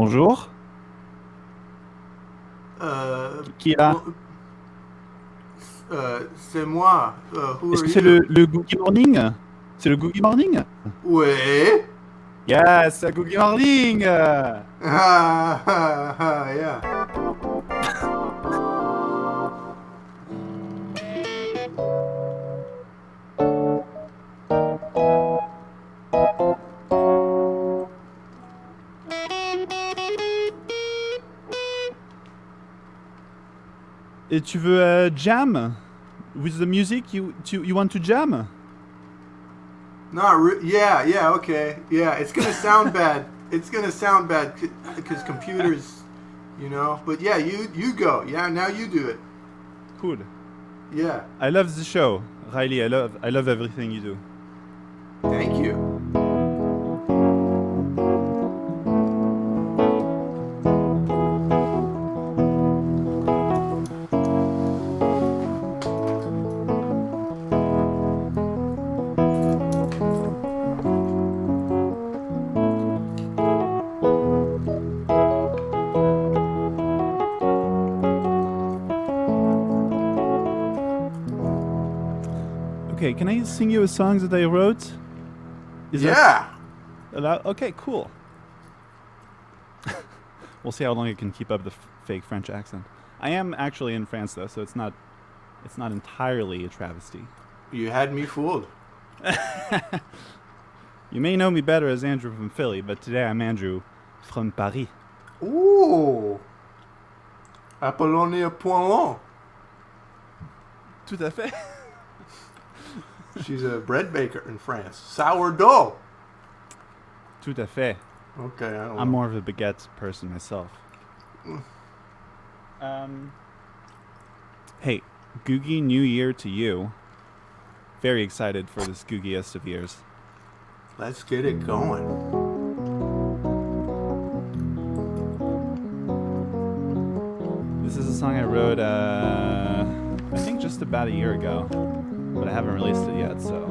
Bonjour. Qui est là? C'est moi. Who Est-ce are que c'est you? le Googy Morning? C'est le Googy Morning? Ouais. Yes, Googy Morning! Yeah. Et tu veux jam? With the music, you want to jam? Yeah, okay. Yeah, it's gonna sound bad. It's gonna sound bad because computers, But yeah, you go. Yeah, now you do it. Cool. Yeah. I love the show, Riley. I love everything you do. Thank you. Okay, can I sing you a song that I wrote? Yeah. Allowed? Okay, cool. We'll see how long I can keep up the fake French accent. I am actually in France though, so it's not entirely a travesty. You had me fooled. You may know me better as Andrew from Philly, but today I'm Andrew from Paris. Ooh. Apollonia Poilon. Tout à fait. She's a bread baker in France. Sourdough. Tout à fait. Okay, I don't know. I'm more of a baguette person myself. Hey, Googy New Year to you. Very excited for this googiest of years. Let's get it going. This is a song I wrote, I think just about a year ago, but I haven't released it yet, so.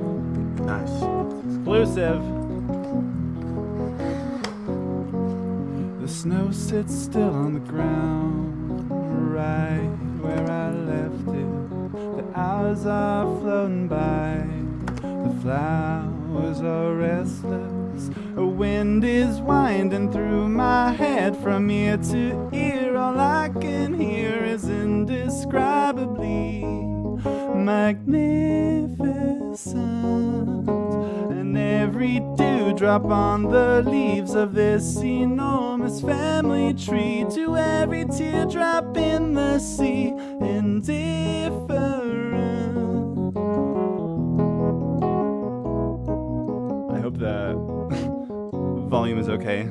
Nice. Exclusive! The snow sits still on the ground, right where I left it. The hours are floating by, the flowers are restless. A wind is winding through my head from ear to ear. All I can hear is indescribably magnificent. And every dewdrop on the leaves of this enormous family tree, to every teardrop in the sea, indifferent. I hope the volume is okay.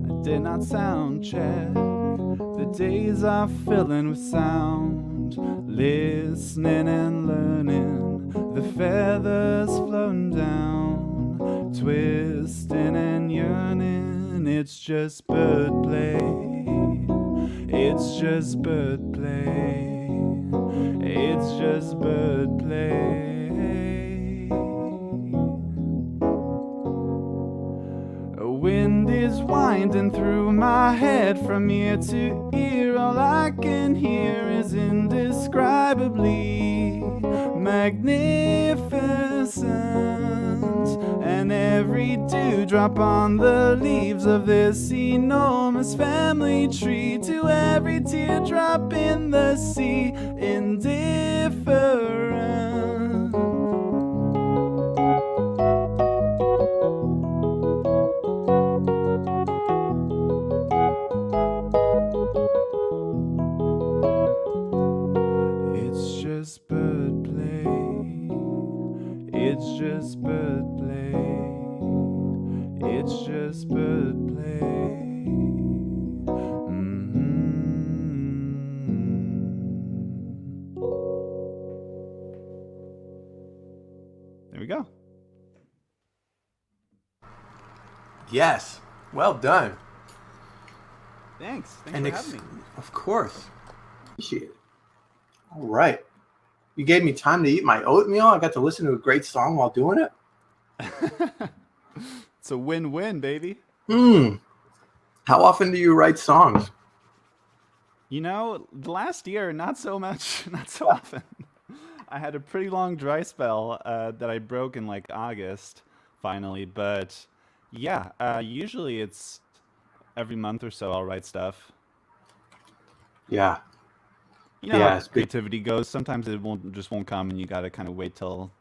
I did not sound check. The days are filling with sound, listening and learning. The feathers floating down, twisting and yearning. It's just bird play. It's just bird play. It's just bird play. A wind is winding through my head from ear to ear. All I can hear is indescribably magnificent. And every dewdrop on the leaves of this enormous family tree, to every teardrop in the sea, indifferent. It's just bird play. It's just bird play. It's just bird play. There we go. Yes. Well done. Thanks for having me. Of course. Appreciate it. All right. You gave me time to eat my oatmeal. I got to listen to a great song while doing it. It's a win-win, baby. How often do you write songs? Last year, not so much, not so often. I had a pretty long dry spell that I broke in like August, finally. But yeah, usually it's every month or so I'll write stuff. Yeah. You know how creativity goes. Sometimes it won't come, and you gotta kind of wait till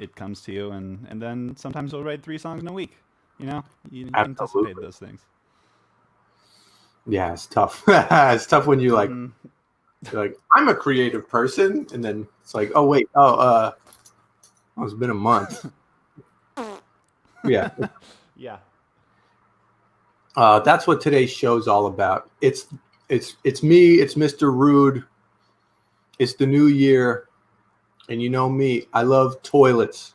it comes to you, and then sometimes I'll write 3 songs in a week. You anticipate those things. Yeah, it's tough. It's tough when you're Mm-hmm. like, I'm a creative person, and then it's like, oh wait, it's been a month. Yeah. Yeah. That's what today's show's all about. It's me. It's Mr. Rude. It's the new year, and you know me. I love toilets.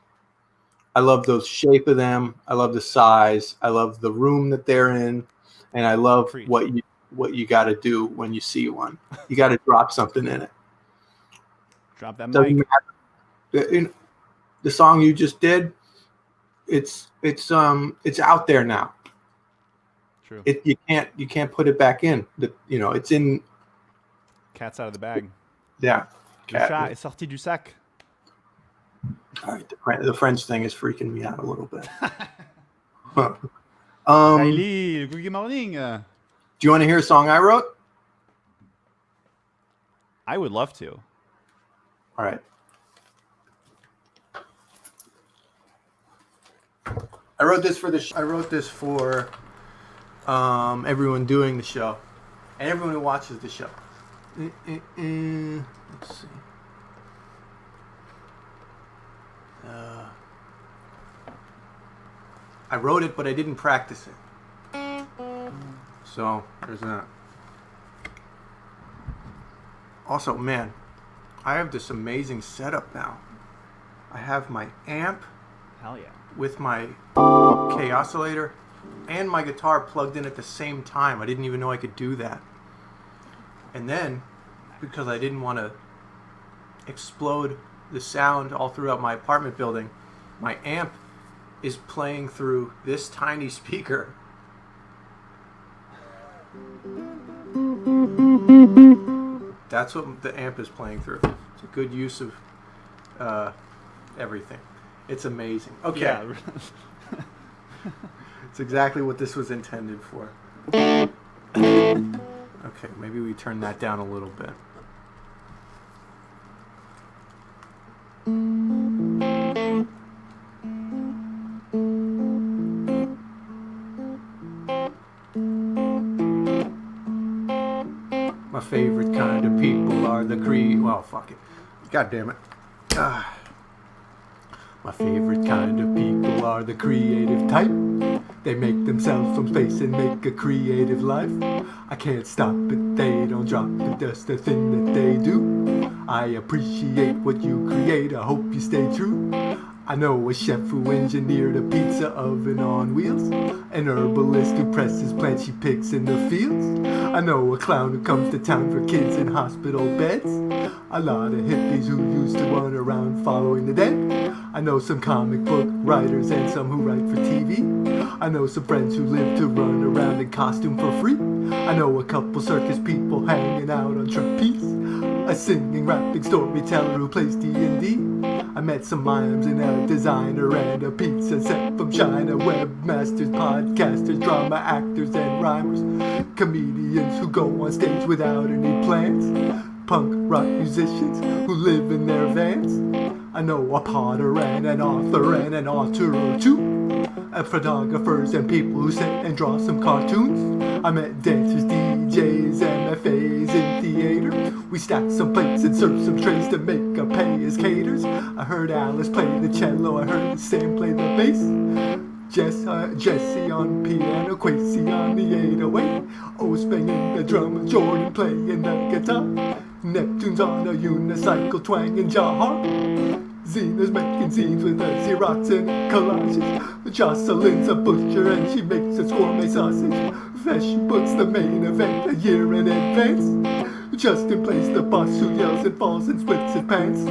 I love the shape of them. I love the size. I love the room that they're in, and I love Preach. what you got to do when you see one. You got to drop something in it. Drop that Doesn't mic. matter. The song you just did, it's out there now. True. You can't put it back in. It's in. Cat's out of the bag. Yeah. Le chat est sorti du sac. All right, the French thing is freaking me out a little bit. Riley, good morning. Do you want to hear a song I wrote? I would love to. All right. I wrote this for everyone doing the show and everyone who watches the show. Let's see. I wrote it, but I didn't practice it. So there's that. Also, man, I have this amazing setup now. I have my amp. Hell yeah. With my K oscillator and my guitar plugged in at the same time. I didn't even know I could do that. And then, because I didn't want to explode the sound all throughout my apartment building, my amp is playing through this tiny speaker. That's what the amp is playing through. It's a good use of everything. It's amazing. Okay. Yeah. It's exactly what this was intended for. Okay, maybe we turn that down a little bit. My favorite kind of people are the well, fuck it. God damn it. My favorite kind of people are the creative type. They make themselves from space and make a creative life. I can't stop it, they don't drop it, that's the thing that they do. I appreciate what you create, I hope you stay true. I know a chef who engineered a pizza oven on wheels, an herbalist who presses plants she picks in the fields. I know a clown who comes to town for kids in hospital beds. A lot of hippies who used to run around following the dead. I know some comic book writers and some who write for TV. I know some friends who live to run around in costume for free. I know a couple circus people hanging out on trapeze. A singing, rapping storyteller who plays D&D. I met some mimes and a designer and a pizza set from China. Webmasters, podcasters, drama actors and rhymers. Comedians who go on stage without any plans. Punk rock musicians who live in their vans. I know a potter and an author and an auteur or two. Photographers and people who sit and draw some cartoons. I met dancers, DJs, MFAs in theater. We stacked some plates and served some trays to make a pay as caters. I heard Alice play the cello, I heard Sam play the bass. Jesse on piano, Quasi on the 808. O's banging the drum, Jordan playing the guitar. Neptune's on a unicycle twanging jaw harp. Zena's making scenes with her Xerox and collages. Jocelyn's a butcher and she makes a gourmet sausage. Fesh puts the main event a year in advance. Justin plays the boss who yells and falls and splits his pants.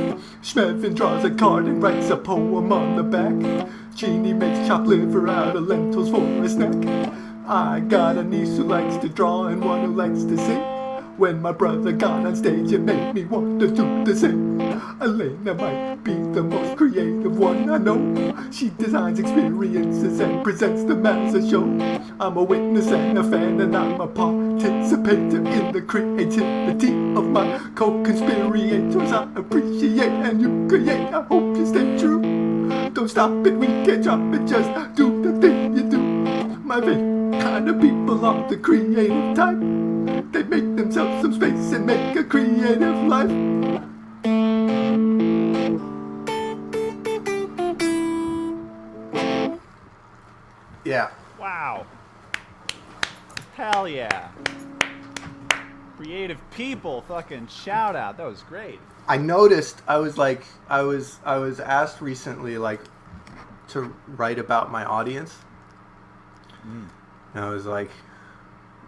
Schmevin draws a card and writes a poem on the back. Jeannie makes chopped liver out of lentils for a snack. I got a niece who likes to draw and one who likes to sing. When my brother got on stage, it made me want to do the same. Elena might be the most creative one I know. She designs experiences and presents them as a show. I'm a witness and a fan, and I'm a participator in the creativity of my co-conspirators. I appreciate and you create. I hope you stay true. Don't stop it, we can't drop it, just do the thing you do. My favorite kind of people are the creative type. They make themselves some space and make a creative life. Yeah. Wow. Hell yeah. Creative people, fucking shout out. That was great. I noticed I was asked recently to write about my audience. And I was like,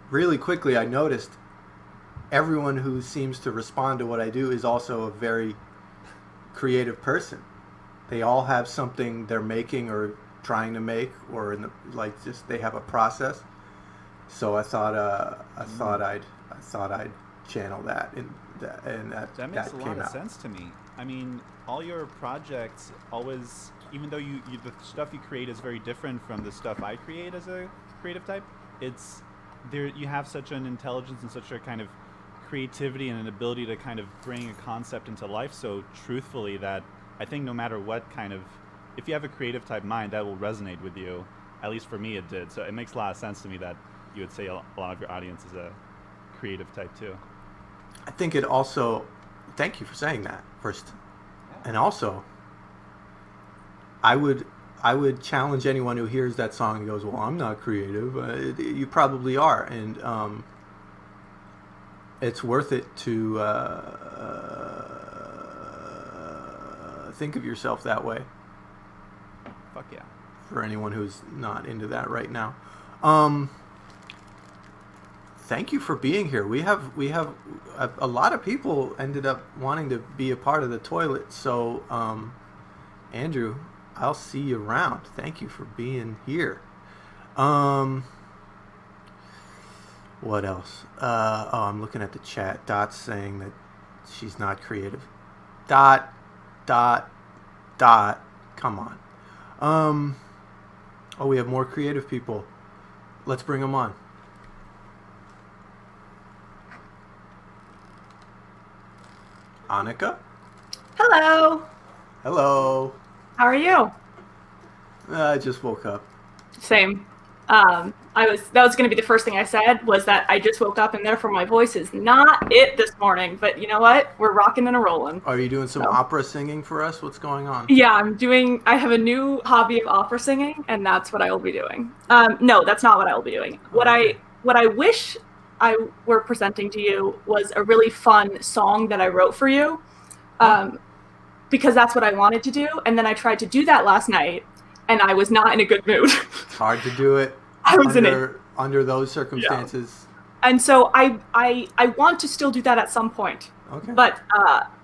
really quickly I noticed everyone who seems to respond to what I do is also a very creative person. They all have something they're making or trying to make, or just they have a process. So I thought I'd channel that, and that makes a came lot of out. sense to me. I mean, all your projects always, even though you the stuff you create is very different from the stuff I create as a creative type, it's there. You have such an intelligence and such a kind of creativity and an ability to kind of bring a concept into life so truthfully that I think no matter what kind of, if you have a creative type mind, that will resonate with you. At least for me, it did. So it makes a lot of sense to me that you would say a lot of your audience is a creative type too. I think it also, thank you for saying that first. And also, I would challenge anyone who hears that song and goes, well, I'm not creative. You probably are. And it's worth it to think of yourself that way. Fuck yeah. For anyone who's not into that right now. Thank you for being here. We have a lot of people ended up wanting to be a part of the toilet. So, Andrew, I'll see you around. Thank you for being here. What else? I'm looking at the chat. Dot's saying that she's not creative. Dot. Come on. We have more creative people. Let's bring them on. Annika? Hello. Hello. How are you? I just woke up. Same. That was going to be the first thing I said, was that I just woke up and therefore my voice is not it this morning. But you know what? We're rocking and a rolling. Are you doing some opera singing for us? What's going on? Yeah, I have a new hobby of opera singing, and that's what I will be doing. No, that's not what I will be doing. What I wish I were presenting to you was a really fun song that I wrote for you, because that's what I wanted to do. And then I tried to do that last night, and I was not in a good mood. It's hard to do it under those circumstances. Yeah. And so I want to still do that at some point. Okay. But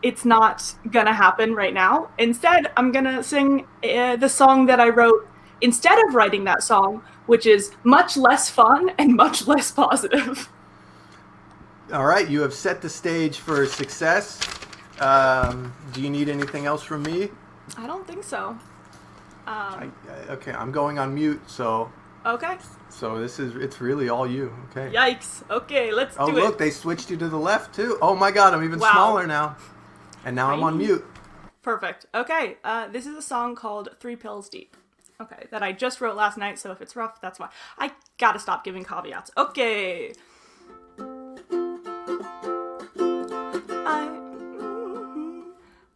it's not going to happen right now. Instead, I'm going to sing the song that I wrote instead of writing that song, which is much less fun and much less positive. All right, you have set the stage for success. Do you need anything else from me? I don't think so. Okay, I'm going on mute, so... Okay. So it's really all you, okay. Yikes. Okay, let's do it. Oh, look, they switched you to the left, too. Oh, my God, I'm even smaller now. And now I'm on mute. Perfect. Okay, this is a song called 3 Pills Deep. Okay, that I just wrote last night, so if it's rough, that's why. I gotta stop giving caveats. Okay.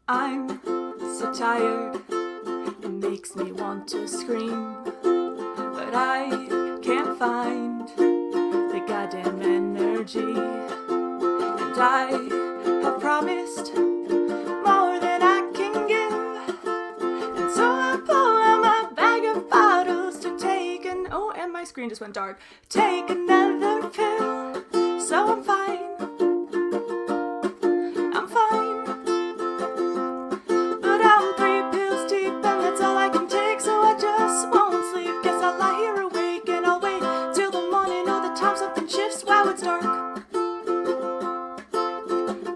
I'm so tired, it makes me want to scream, but I can't find the goddamn energy, and I have promised more than I can give, and so I pull out my bag of bottles to take and my screen just went dark, take another pill, so I'm fine.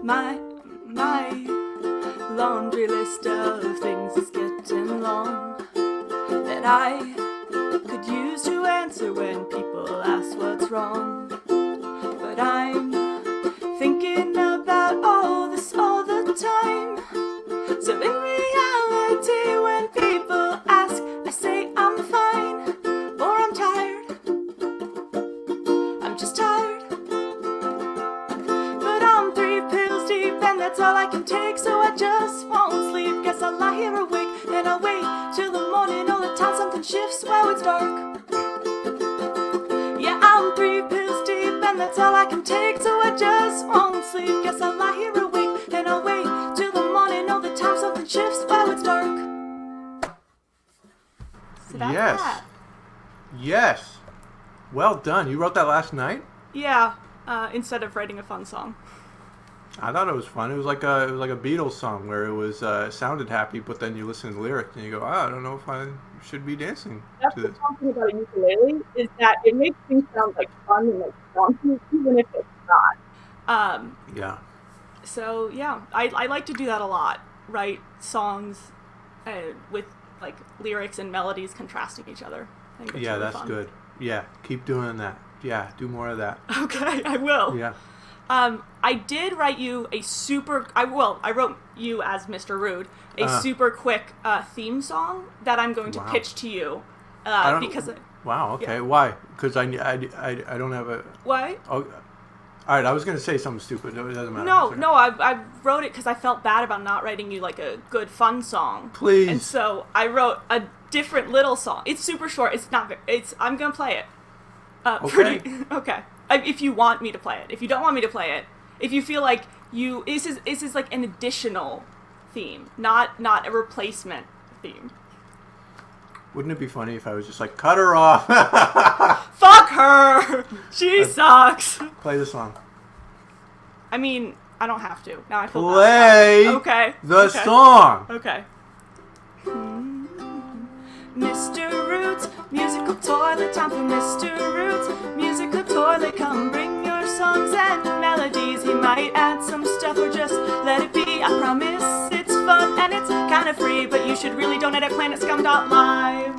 My laundry list of things is getting long that I could use to answer when people ask what's wrong. But I'm thinking about all this all the time. So in reality, when people ask, I say I'm fine, or I'm tired. I'm just tired. But I'm 3 pills deep, and that's all I can take, so I just won't sleep. Guess I'll lie here awake, and I'll wait till the morning. All the time something shifts while it's dark. Yeah, I'm 3 pills deep, and that's all I can take, so I just won't sleep. Guess I'll lie here awake, and I'll wait till the morning. All the time something shifts while it's dark. So that's Yes. that. Yes. Well done. You wrote that last night? Yeah, instead of writing a fun song. I thought it was fun. It was like a Beatles song where it was sounded happy, but then you listen to the lyrics and you go, I don't know if I should be dancing That's to the this. something about a ukulele is that it makes things sound like fun and like swanky, even if it's not. Yeah. So yeah, I like to do that a lot. Write songs with like lyrics and melodies contrasting each other. I think it's Yeah, really that's fun. good. Yeah, keep doing that. Yeah, do more of that. Okay, I will. Yeah. I did write you a super. I wrote you as Mr. Rude a super quick theme song that I'm going to Wow. pitch to you don't- because. Wow, okay. Yeah. Why? Because I don't have a... What? Oh, all right, I was going to say something stupid. No, it doesn't matter. No, It's okay. no, I wrote it because I felt bad about not writing you like a good fun song. Please. And so I wrote a different little song. It's super short. It's not. I'm gonna play it. Okay. Okay. If you want me to play it. If you don't want me to play it. If you feel like this is like an additional theme, not a replacement theme. Wouldn't it be funny if I was just like, cut her off? Fuck her. She sucks. Play the song. I mean, I don't have to. Now I feel bad. Play Okay. the Okay. song. Okay. Mr. Roots, musical toilet, time for Mr. Roots, musical toilet, come bring your songs and melodies. He might add some stuff or just let it be. I promise it's fun and it's kind of free, but you should really donate at PlanetScum.live.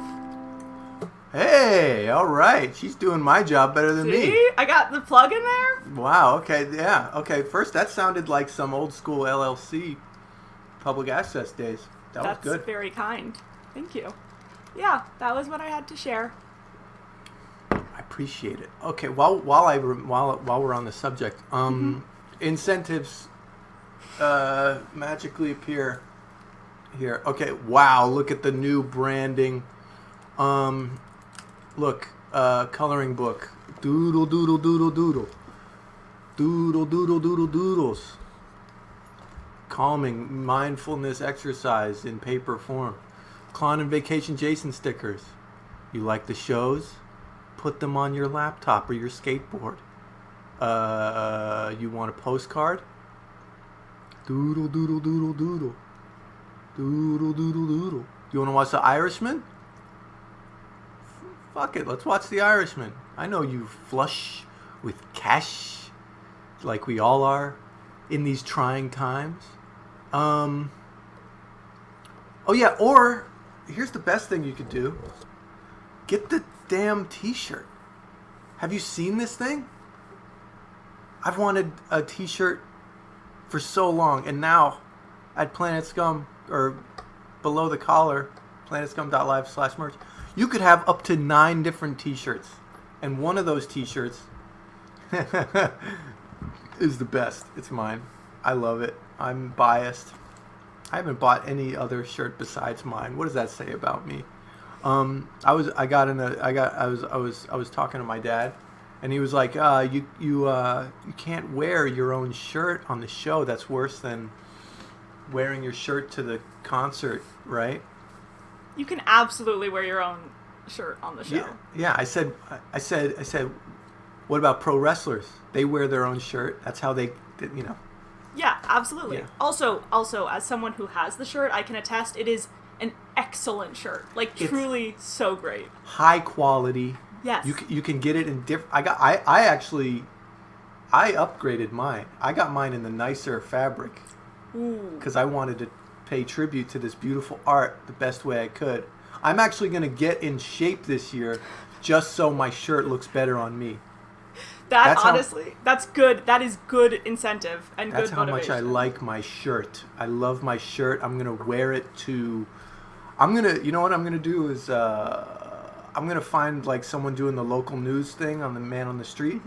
Hey, all right. She's doing my job better than me. See? I got the plug in there? Wow, okay, yeah. Okay, first, that sounded like some old school LLC public access days. That That's was good. very kind. Thank you. Yeah, that was what I had to share. I appreciate it. Okay, while we're on the subject, incentives magically appear here. Okay, wow, look at the new branding. Look, coloring book. Doodle doodle doodle doodle. Doodle doodle doodle doodles. Calming mindfulness exercise in paper form. Clown and Vacation Jason stickers. You like the shows? Put them on your laptop or your skateboard. You want a postcard? Doodle doodle doodle doodle. Doodle doodle doodle. You want to watch The Irishman? Fuck it, let's watch The Irishman. I know you flush with cash, like we all are, in these trying times. Oh yeah, or here's the best thing you could do. Get the damn t-shirt. Have you seen this thing? I've wanted a t-shirt for so long, and now at Planet Scum, or below the collar, PlanetScum.live/merch, you could have up to 9 different t-shirts. And one of those t-shirts is the best. It's mine. I love it. I'm biased. I haven't bought any other shirt besides mine. What does that say about me? I was talking to my dad, and he was like, you can't wear your own shirt on the show. That's worse than wearing your shirt to the concert, right? You can absolutely wear your own shirt on the show. Yeah. I said, what about pro wrestlers? They wear their own shirt. That's how they, you know. Yeah, absolutely. Yeah. Also, as someone who has the shirt, I can attest it is an excellent shirt. Like, It's truly so great. high quality. Yes. You can get it in different. I I upgraded mine. I got mine in the nicer fabric because I wanted to pay tribute to this beautiful art the best way I could. I'm actually going to get in shape this year just so my shirt looks better on me. That's good. That is good incentive and good motivation. That's how much I like my shirt. I love my shirt. I'm going to wear it to... you know what I'm going to do is... I'm going to find like someone doing the local news thing on the man on the street.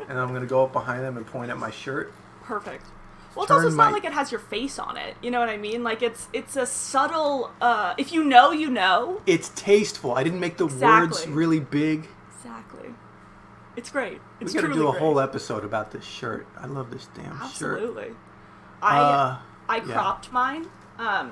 And I'm going to go up behind them and point at my shirt. Perfect. Well, it's also not like it has your face on it. You know what I mean? Like, it's a subtle... if you know, you know. It's tasteful. I didn't make the words really big. Exactly. It's great. It's we got to do a great. whole episode about this shirt. I love this damn shirt. Absolutely. I cropped mine.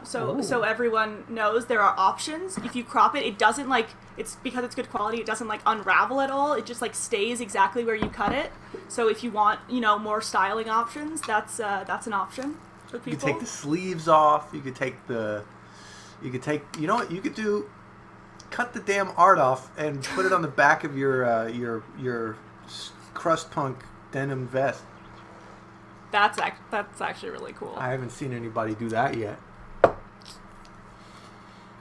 So everyone knows there are options. If you crop it, it doesn't like... It's because it's good quality. It doesn't like unravel at all. It just like stays exactly where you cut it. So if you want, more styling options, that's an option for people. You could take the sleeves off. You could take you know what you could do? Cut the damn art off and put it on the back of your crust punk denim vest. That's actually really cool. I haven't seen anybody do that yet.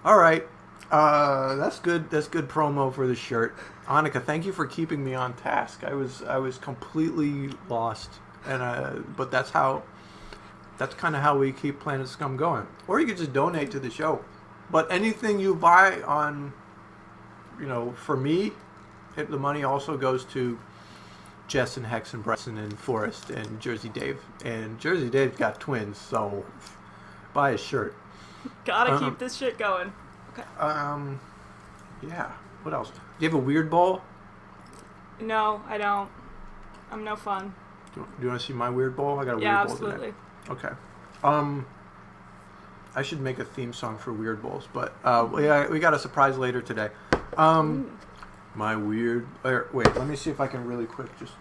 All right. That's good. That's good promo for the shirt. Annika, thank you for keeping me on task. I was completely lost, but that's kind of how we keep Planet Scum going. Or you could just donate to the show. But anything you buy on, for me, the money also goes to Jess and Hex and Bresson and Forrest and Jersey Dave. And Jersey Dave's got twins, so buy a shirt. Gotta keep this shit going. Okay. Yeah. What else? Do you have a weird bowl? No, I don't. I'm no fun. Do you want to see my weird bowl? I got a weird bowl absolutely. today. Okay. I should make a theme song for weird bowls, but we got a surprise later today. My weird... Wait, let me see if I can really quick just...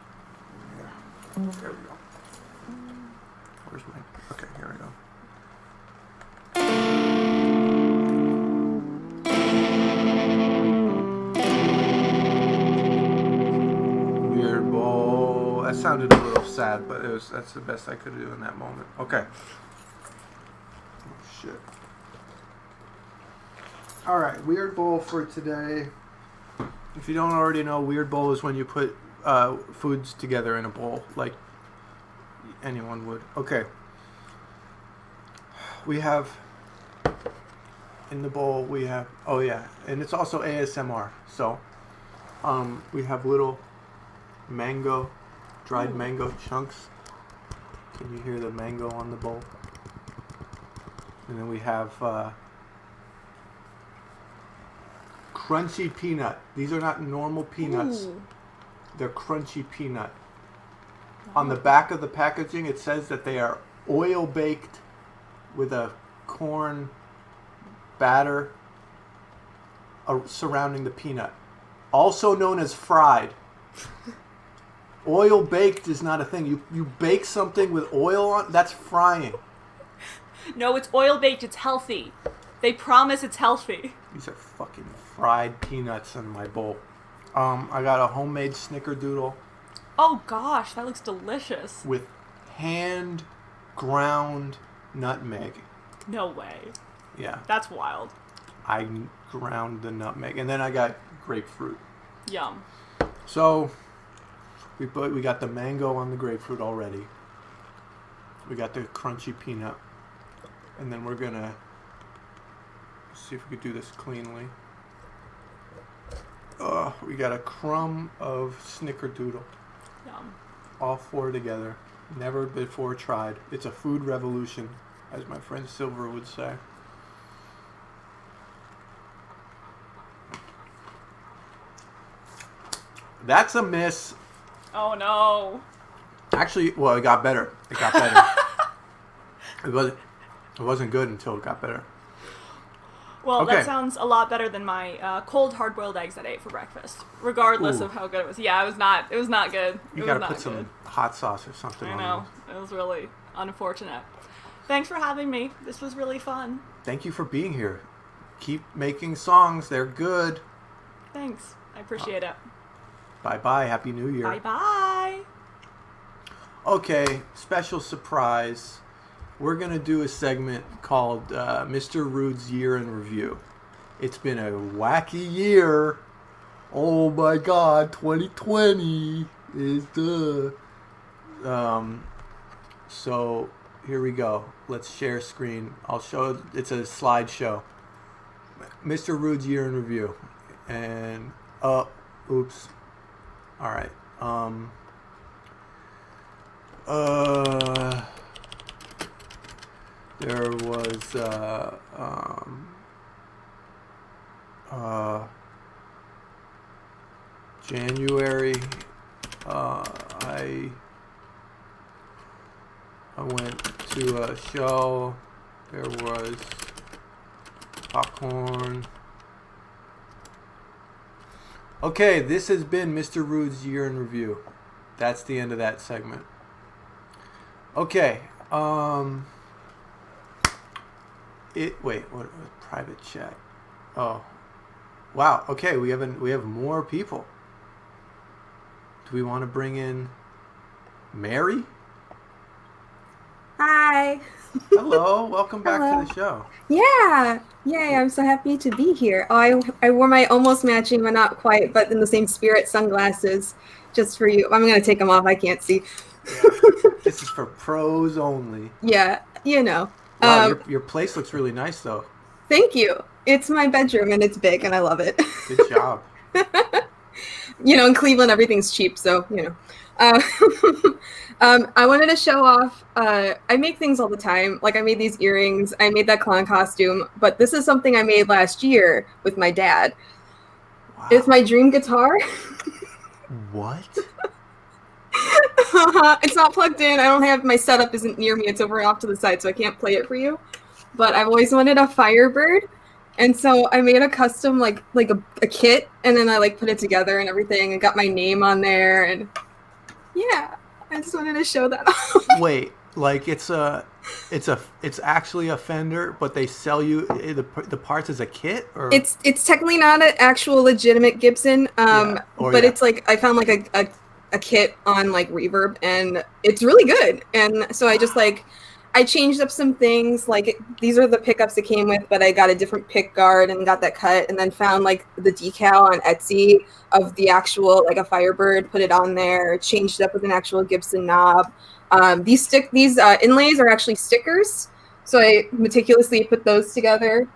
There we go. Where's my... Okay, here we go. Weird bowl. That sounded a little sad, but that's the best I could do in that moment. Okay. Oh, shit. Alright, weird bowl for today. If you don't already know, weird bowl is when you put foods together in a bowl, like anyone would. Okay. We have, in the bowl, we have, oh yeah, and it's also ASMR. So, we have little mango, dried mango chunks. Can you hear the mango on the bowl? And then we have crunchy peanut. These are not normal peanuts. Ooh. They're crunchy peanut. Wow. On the back of the packaging, it says that they are oil baked with a corn batter surrounding the peanut. Also known as fried. Oil baked is not a thing. You bake something with oil on, that's frying. No, it's oil baked. It's healthy. They promise it's healthy. These are fucking fried peanuts in my bowl. I got a homemade snickerdoodle. Oh gosh, that looks delicious. With hand ground nutmeg. No way. Yeah. That's wild. I ground the nutmeg. And then I got grapefruit. Yum. So, we got the mango on the grapefruit already. We got the crunchy peanut. And then we're going to see if we could do this cleanly. We got a crumb of snickerdoodle. Yum. All four together. Never before tried. It's a food revolution, as my friend Silver would say. That's a miss. Oh no. Actually, well, it got better. It got better. It wasn't good until it got better. Well, okay. That sounds a lot better than my cold hard-boiled eggs that I ate for breakfast. Regardless of how good it was. Yeah, it was not good. You gotta put some hot sauce or something on it. I know. It was really unfortunate. Thanks for having me. This was really fun. Thank you for being here. Keep making songs. They're good. Thanks. I appreciate it. Bye-bye. Happy New Year. Bye-bye. Okay, special surprise. We're going to do a segment called Mr. Rude's Year in Review. It's been a wacky year. Oh my God, 2020 is the... So here we go. Let's share screen. I'll show, it's a slideshow. Mr. Rude's Year in Review. And, oops. All right. There was January. I went to a show. There was popcorn. Okay, this has been Mr. Rude's Year in Review. That's the end of that segment. Okay. What private chat? Oh. Wow. Okay, we have more people. Do we want to bring in Mary? Hi. Hello, welcome back to the show. Yeah. Yay, I'm so happy to be here. Oh, I wore my almost matching, but not quite, but in the same spirit sunglasses just for you. I'm going to take them off. I can't see. Yeah. This is for pros only. Yeah, you know. Wow, your place looks really nice, though. Thank you. It's my bedroom, and it's big, and I love it. Good job. You know, in Cleveland, everything's cheap, so, you know. I wanted to show off, I make things all the time. Like, I made these earrings, I made that clown costume, but this is something I made last year with my dad. Wow. It's my dream guitar. What? It's not plugged in. I don't have, my setup isn't near me. It's over off to the side, so I can't play it for you. But I've always wanted a Firebird. And so I made a custom, like a kit, and then I like put it together and everything and got my name on there. And yeah, I just wanted to show that off. Wait, like it's actually a Fender, but they sell you the parts as a kit, or it's technically not an actual legitimate Gibson, but it's like I found like a kit on like Reverb, and it's really good. And so I just I changed up some things. Like these are the pickups it came with, but I got a different pick guard and got that cut, and then found like the decal on Etsy of the actual like a Firebird, put it on there, changed it up with an actual Gibson knob. These inlays are actually stickers, so I meticulously put those together.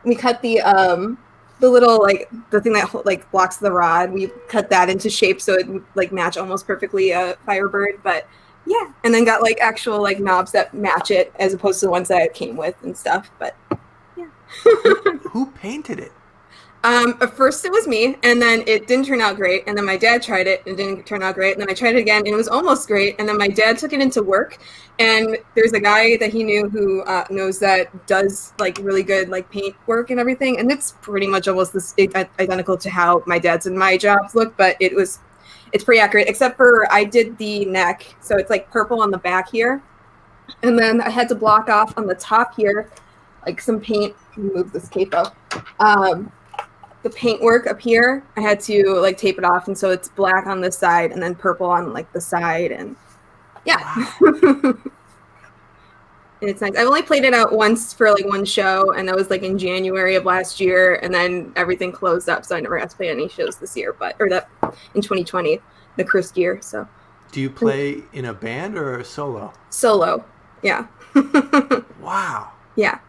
We cut the little like the thing that like blocks the rod. We cut that into shape so it would like match almost perfectly a Firebird, but. Yeah, and then got like actual like knobs that match it as opposed to the ones that it came with and stuff. But yeah. Who painted it? At first it was me, and then it didn't turn out great. And then my dad tried it, and it didn't turn out great. And then I tried it again, and it was almost great. And then my dad took it into work, and there's a guy that he knew who knows that does like really good like paint work and everything. And it's pretty much almost identical to how my dad's and my jobs look, but it's pretty accurate, except for I did the neck. So it's like purple on the back here. And then I had to block off on the top here, like some paint. Move this cape up. The paint work up here, I had to like tape it off. And so it's black on this side and then purple on like the side. And yeah. Wow. And it's nice. I've only played it out once for like one show, and that was like in January of last year, and then everything closed up, so I never got to play any shows this year, in 2020, the cursed year. So do you play in a band or solo? Solo, yeah. Wow. Yeah.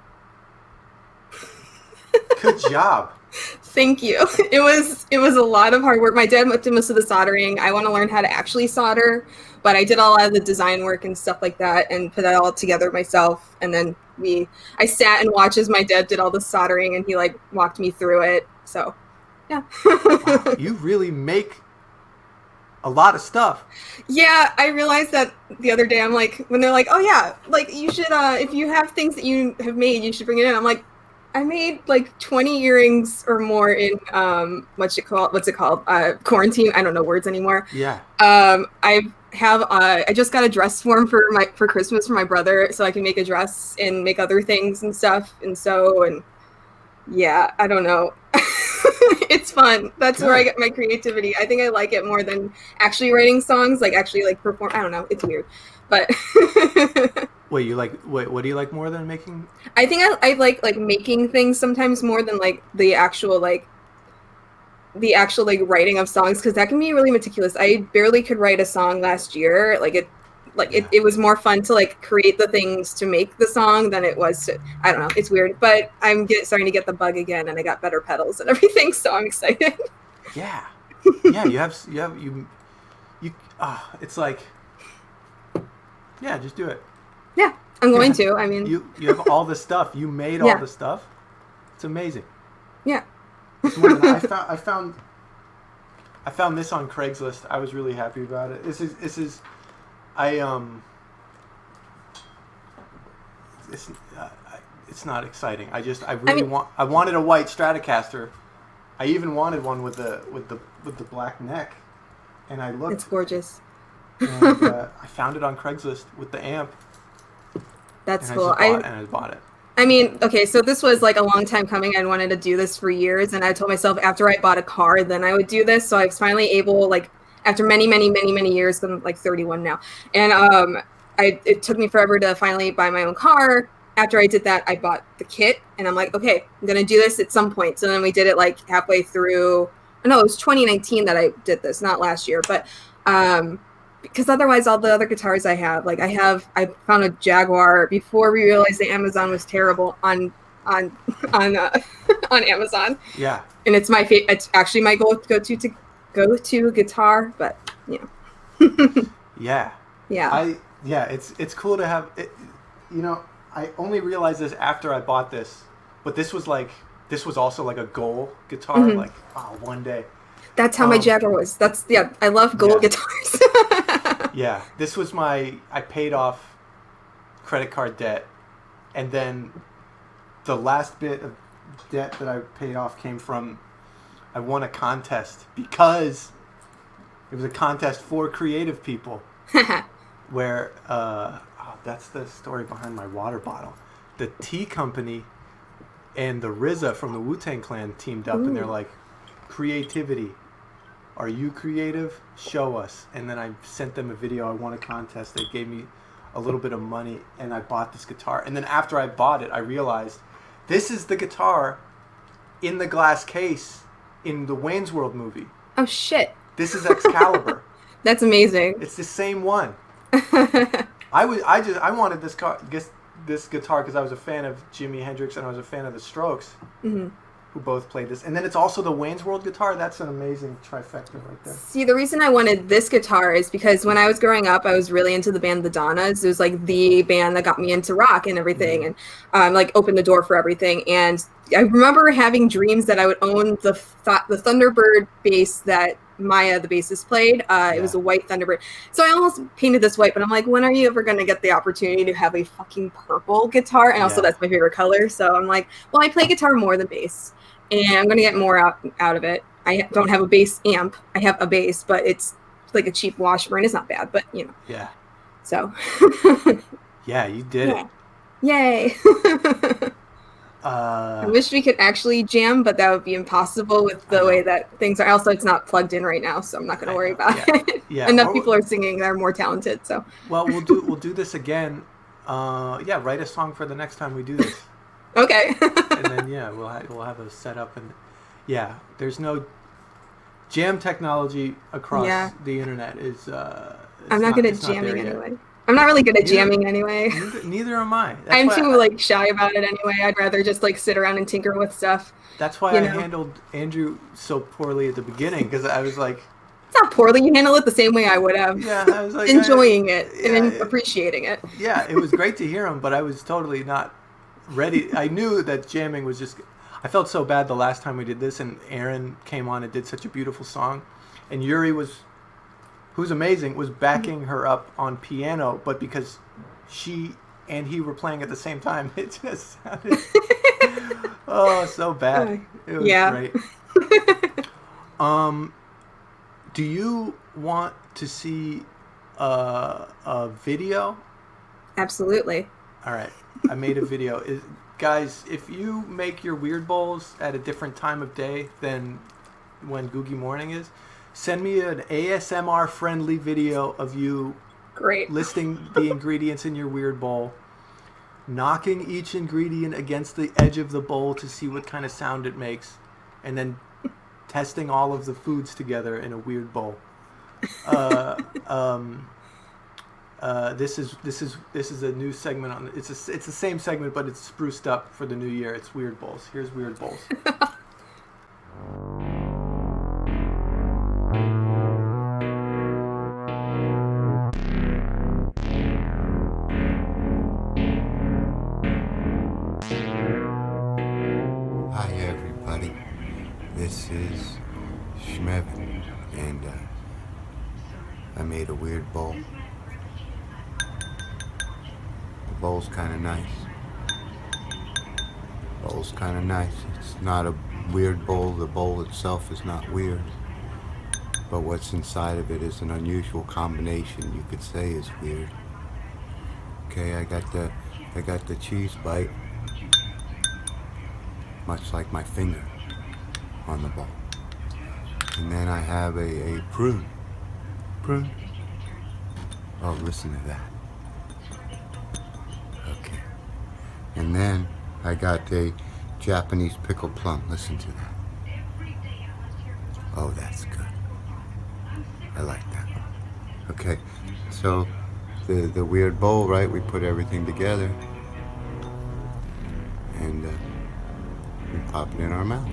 Good job. Thank you. It was a lot of hard work. My dad did most of the soldering. I want to learn how to actually solder, but I did a lot of the design work and stuff like that and put that all together myself. And then I sat and watched as my dad did all the soldering, and he like walked me through it. So yeah. Wow. You really make a lot of stuff. Yeah, I realized that the other day. I'm like, when they're like, oh yeah, like you should, if you have things that you have made, you should bring it in. I'm like, I made like 20 earrings or more in what's it called? Quarantine. I don't know words anymore. Yeah. I just got a dress form for Christmas for my brother, so I can make a dress and make other things and stuff. And so, and yeah, I don't know. It's fun. That's where I Good. get my creativity. I think I like it more than actually writing songs, like actually like perform. I don't know. It's weird, but What do you like more than making? I think I like making things sometimes more than like the actual like writing of songs, because that can be really meticulous. I barely could write a song last year. Yeah. It was more fun to like create the things to make the song than it was to, I don't know, it's weird, but starting to get the bug again, and I got better pedals and everything, so I'm excited. Yeah. Yeah. You. It's like, yeah, just do it. Yeah, I'm going to. I mean, you have all the stuff. You made Yeah. all the stuff. It's amazing. yeah. It's more than I found this on Craigslist. I was really happy about it. This is it's not exciting. I wanted a white Stratocaster. I even wanted one with the black neck, and I looked. It's gorgeous. And I found it on Craigslist with the amp. That's and cool. I bought it. I mean, okay, so this was like a long time coming. I wanted to do this for years, and I told myself after I bought a car, then I would do this. So I was finally able, like, after many, many, many, many years, I'm like 31 now, and it took me forever to finally buy my own car. After I did that, I bought the kit, and I'm like, okay, I'm gonna do this at some point. So then we did it like halfway through. No, it was 2019 that I did this, not last year, but because otherwise all the other guitars I have, like I found a Jaguar before we realized the Amazon was terrible on on Amazon. Yeah. And it's my it's actually my go to guitar, but you know. Yeah. Yeah. It's cool to have it. You know, I only realized this after I bought this, but this was also like a goal guitar. Mm-hmm. Like, one day. That's how my Jaguar was. I love gold guitars. Yeah, this was I paid off credit card debt, and then the last bit of debt that I paid off came from I won a contest, because it was a contest for creative people where that's the story behind my water bottle. The tea company and the RZA from the Wu-Tang Clan teamed up. Ooh. And they're like, creativity. Are you creative? Show us. And then I sent them a video. I won a contest. They gave me a little bit of money, and I bought this guitar. And then after I bought it, I realized this is the guitar in the glass case in the Wayne's World movie. Oh, shit. This is Excalibur. That's amazing. It's the same one. I wanted this guitar because I was a fan of Jimi Hendrix and I was a fan of the Strokes. Mm-hmm. Who both played this. And then it's also the Wayne's World guitar. That's an amazing trifecta right there. See, the reason I wanted this guitar is because when I was growing up, I was really into the band The Donnas. It was like the band that got me into rock and everything, and like opened the door for everything. And I remember having dreams that I would own the Thunderbird bass that Maya, the bassist, played. It was a white Thunderbird. So I almost painted this white, but I'm like, when are you ever going to get the opportunity to have a fucking purple guitar? And also that's my favorite color. So I'm like, well, I play guitar more than bass, and I'm going to get more out of it. I don't have a bass amp. I have a bass, but it's like a cheap Washburn. It's not bad, but you know. Yeah. So. Yeah, you did it. Yay. I wish we could actually jam, but that would be impossible with the way that things are. Also, it's not plugged in right now, so I'm not going to worry about it. Yeah. Enough people are singing; they're more talented. So. Well, we'll do this again. Write a song for the next time we do this. Okay. And then we'll have a setup, and there's no jam technology across the internet is. I'm not good at jamming anyway. I'm not really good at jamming anyway. Neither am I. I'm too shy about it anyway. I'd rather just sit around and tinker with stuff. That's why I handled Andrew so poorly at the beginning, because I was like, it's not poorly. You handle it the same way I would have. Yeah, I was like enjoying it and appreciating it. Yeah, it was great to hear him, but I was totally not ready. I knew that jamming was just. I felt so bad the last time we did this, and Aaron came on and did such a beautiful song, and Yuri who's amazing, was backing her up on piano, but because she and he were playing at the same time, it just sounded so bad. It was great. Do you want to see a video? Absolutely. All right. I made a video. Guys, if you make your weird bowls at a different time of day than when Googy Morning is, send me an ASMR friendly video of you Great. listing the ingredients in your weird bowl, knocking each ingredient against the edge of the bowl to see what kind of sound it makes, and then testing all of the foods together in a weird bowl. This is a new segment on it's the same segment, but it's spruced up for the new year. It's Weird Bowls. Here's Weird Bowls. Hi everybody, this is Schmevin, and I made a weird bowl. The bowl's kind of nice. Bowl's kind of nice. It's not a weird bowl. The bowl itself is not weird, but what's inside of it is an unusual combination. You could say is weird. Okay, I got the cheese bite, much like my finger on the bowl. And then I have a prune. Prune. Oh, listen to that. Okay. And then I got a Japanese pickled plum. Listen to that. Oh, that's good. I like that. Okay, so the weird bowl, right? We put everything together and we pop it in our mouth.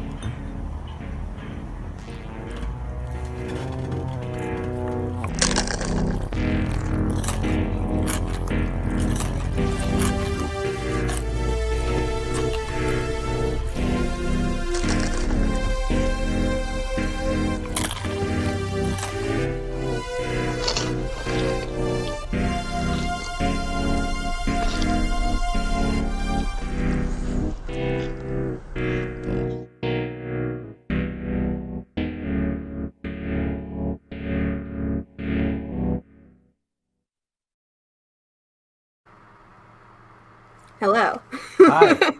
Hello. Hi.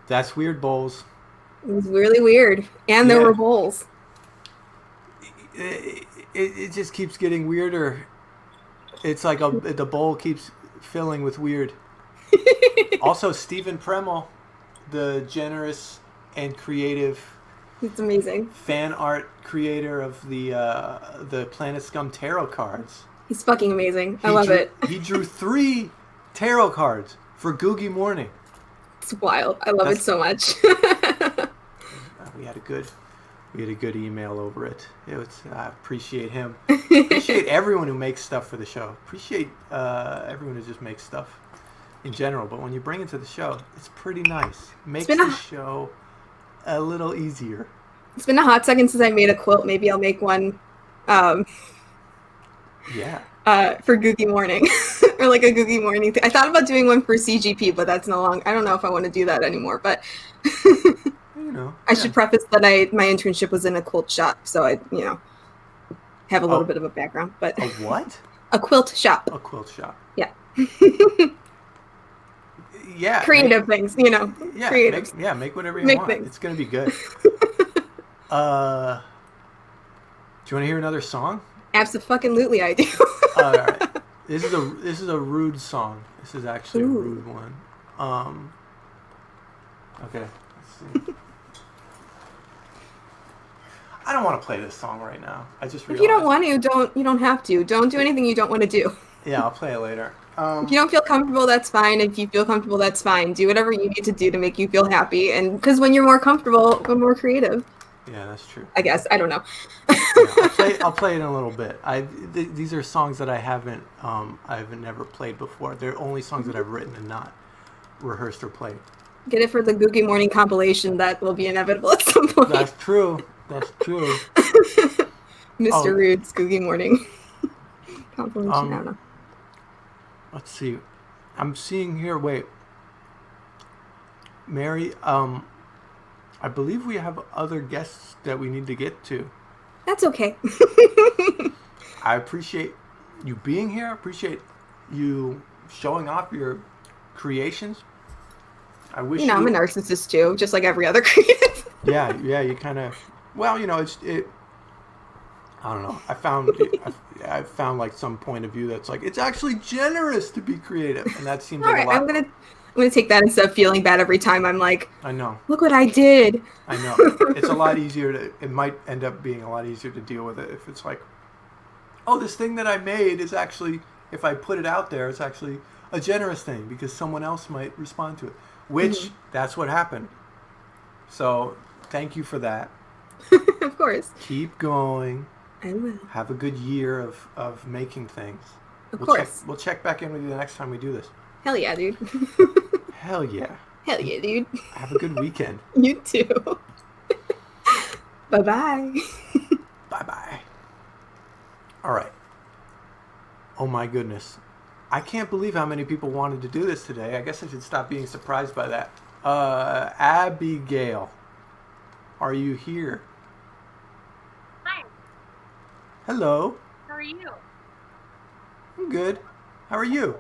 That's Weird Bowls. It was really weird. And there were bowls. It just keeps getting weirder. It's like the bowl keeps filling with weird. Also, Stephen Premel, the generous and creative, It's amazing. fan art creator of the PlanetScum tarot cards. He's fucking amazing. I love it. He drew 3 tarot cards for Googy Morning. It's wild. I love it so much. We had a good email over it. I appreciate him. Appreciate everyone who makes stuff for the show. Appreciate everyone who just makes stuff in general. But when you bring it to the show, it's pretty nice. Makes the show a little easier. It's been a hot second since I made a quilt. Maybe I'll make one. For Googy Morning. Or like a Googy Morning thing. I thought about doing one for CGP, but that's no longer. I don't know if I want to do that anymore. But I should preface that my internship was in a quilt shop, so I have a little bit of a background. But a what? A quilt shop. A quilt shop. Yeah. Yeah. Creative things, Yeah. Creative. Make whatever you want. Things. It's gonna be good. Do you want to hear another song? Absolutely, I do. All right. This is a rude song. This is actually a rude one. Okay. Let's see. I don't want to play this song right now. I just realized. If you don't want to, you don't have to. Don't do anything you don't want to do. Yeah, I'll play it later. If you don't feel comfortable, that's fine. If you feel comfortable, that's fine. Do whatever you need to do to make you feel happy. And because when you're more comfortable, we're more creative. Yeah, that's true. I guess. I don't know. I'll play it in a little bit. These are songs that I've never played before. They're only songs that I've written and not rehearsed or played. Get it for the Googy Morning compilation that will be inevitable at some point. That's true. Mr. Rude's Googy Morning compilation. I don't know. Let's see. I'm seeing here. Wait, Mary. I believe we have other guests that we need to get to. That's okay. I appreciate you being here. I appreciate you showing off your creations. I wish I'm a narcissist too, just like every other creative. Yeah, you kind of. Well, it. I don't know. I found like some point of view that's like it's actually generous to be creative, and that seems All like right, a lot. I'm gonna take that instead of feeling bad every time I'm like, I know. Look what I did. I know. It's a lot easier to. It might end up being a lot easier to deal with it if it's like, oh, this thing that I made is actually, if I put it out there, it's actually a generous thing because someone else might respond to it. Which that's what happened. So thank you for that. Of course. Keep going. I will. Have a good year of making things. Of course. We'll check back in with you the next time we do this. Hell yeah, dude. Hell yeah. Hell yeah, dude. Have a good weekend. You too. Bye-bye. Bye-bye. All right. Oh my goodness. I can't believe how many people wanted to do this today. I guess I should stop being surprised by that. Abigail, are you here? Hi. Hello. How are you? I'm good. How are you?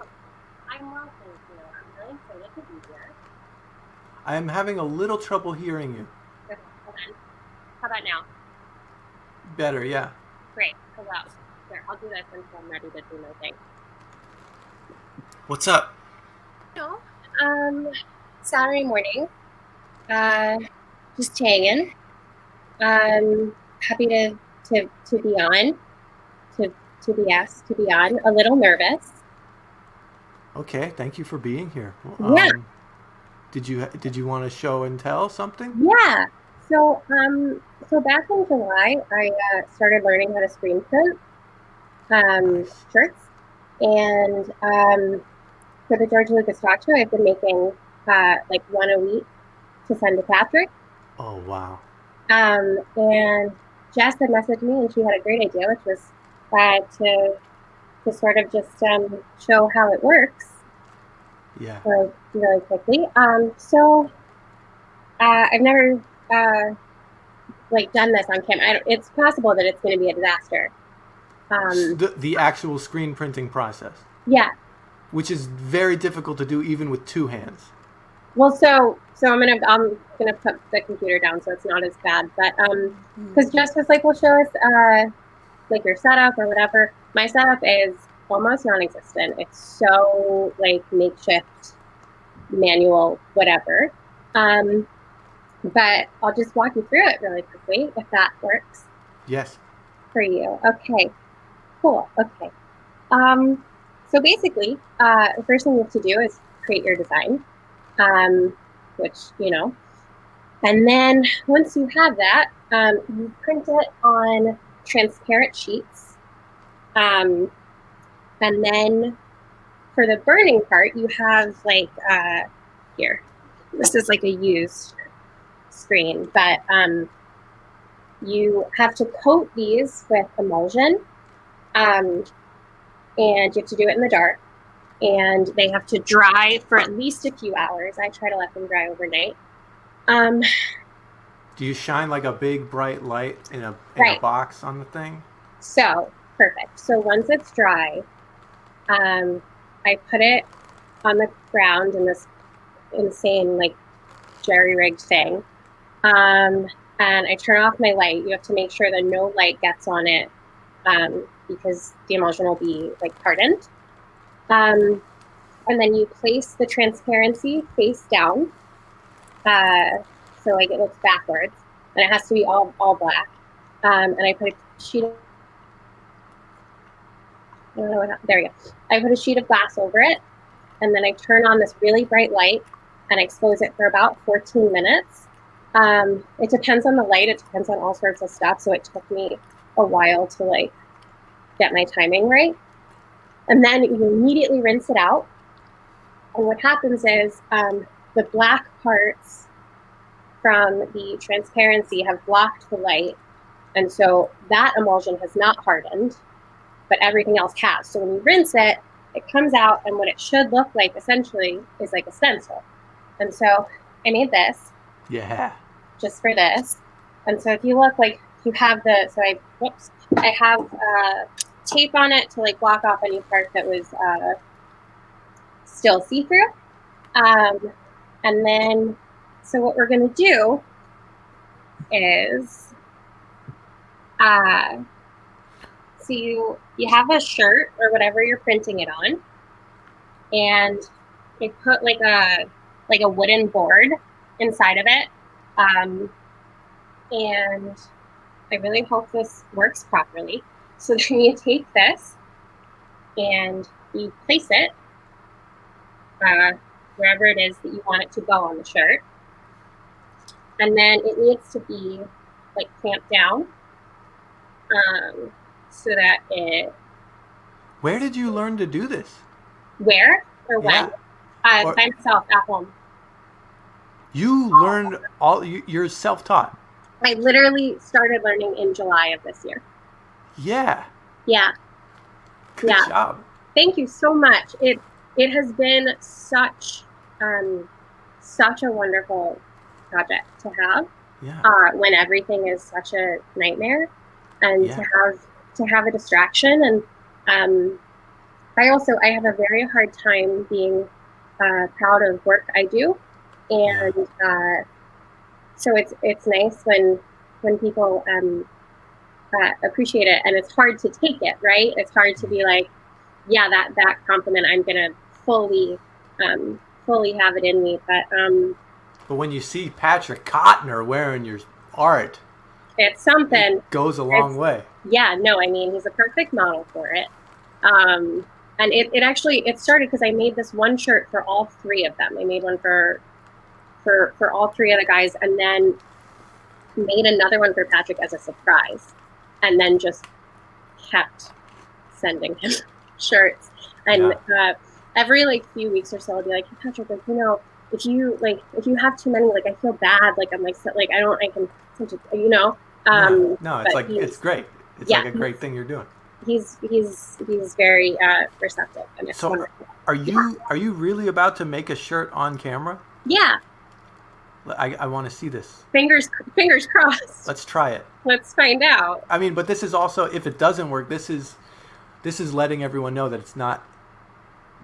I'm well, thank you. I'm really excited to be here. I am having a little trouble hearing you. Okay, hold on. How about now? Better, yeah. Great. Hello. Here, I'll do this until I'm ready to do my thing. What's up? No. Saturday morning. Just hanging. Happy to be on. To be asked to be on. A little nervous. Okay, thank you for being here. Yeah. Did you want to show and tell something? Yeah. So back in July, I started learning how to screen print Nice. shirts, and for the George Lucas talk show, I've been making like one a week to send to Patrick. Oh wow. And Jess had messaged me, and she had a great idea, which was to sort of just show how it works. Yeah. Really quickly. So I've never like done this on camera. It's possible that it's going to be a disaster. The actual screen printing process. Yeah. Which is very difficult to do even with two hands. Well, so I'm gonna put the computer down so it's not as bad. But because Jess was like, "Well, show us like your setup or whatever." My setup is almost non-existent. It's so like makeshift, manual, whatever. But I'll just walk you through it really quickly if that works. Yes. For you. Okay. Cool. Okay. So basically, the first thing you have to do is create your design, which, and then once you have that, you print it on transparent sheets. And then for the burning part, you have like, here, this is like a used screen, but you have to coat these with emulsion. And you have to do it in the dark, and they have to dry for at least a few hours. I try to let them dry overnight. Do you shine like a big bright light in a box on the thing? So perfect. So once it's dry, I put it on the ground in this insane like jerry-rigged thing, and I turn off my light. You have to make sure that no light gets on it, because the emulsion will be like hardened. And then you place the transparency face down, so like it looks backwards, and it has to be all black. And I put a sheet of, there you go. I put a sheet of glass over it, and then I turn on this really bright light and I expose it for about 14 minutes. It depends on the light. It depends on all sorts of stuff. So it took me a while to like get my timing right. And then you immediately rinse it out. And what happens is the black parts from the transparency have blocked the light. And so that emulsion has not hardened, but everything else has. So when you rinse it, it comes out, and what it should look like essentially is like a stencil. And so I made this. Yeah. Just for this. And so if you look, like you have I have tape on it to like block off any part that was still see-through. And then, so what we're going to do is, so you have a shirt or whatever you're printing it on, and you put like a wooden board inside of it. And I really hope this works properly. So then you take this and you place it wherever it is that you want it to go on the shirt. And then it needs to be like clamped down so that it... Where did you learn to do this? Where or when? Yeah. By myself at home. You learned you're self-taught. I literally started learning in July of this year. Yeah. Yeah. Good job. Thank you so much. It has been such a wonderful project to have. Yeah. When everything is such a nightmare, and to have a distraction. And I have a very hard time being proud of work I do, and so it's nice when people appreciate it, and it's hard to take it, right? It's hard to be like, yeah, that compliment, I'm gonna fully have it in me, but when you see Patrick Kottner wearing your art, it's something. It goes a long way. Yeah, no, I mean, he's a perfect model for it. And it actually started because I made this one shirt for all three of them. I made one for all three of the guys, and then made another one for Patrick as a surprise, and then just kept sending him shirts. And every few weeks or so, I'll be like, hey, Patrick, if you have too many, I feel bad. I'm No, it's great. It's a great thing you're doing. He's very receptive, and it's wonderful. Are you really about to make a shirt on camera? Yeah. I want to see this. Fingers crossed. Let's try it. Let's find out. I mean, but this is also, if it doesn't work, this is letting everyone know that it's not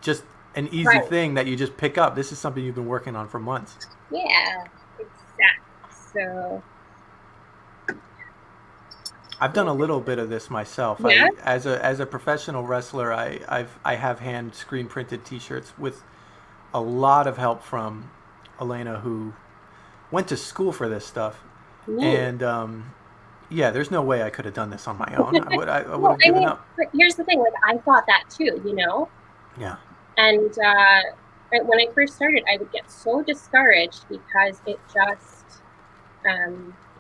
just an easy thing that you just pick up. This is something you've been working on for months. Yeah, exactly. So I've done a little bit of this myself. Yeah? As a professional wrestler, I have hand screen printed T-shirts with a lot of help from Elena, who went to school for this stuff. And there's no way I could have done this on my own. I would have given up. But here's the thing: I thought that too, Yeah. And when I first started, I would get so discouraged because it just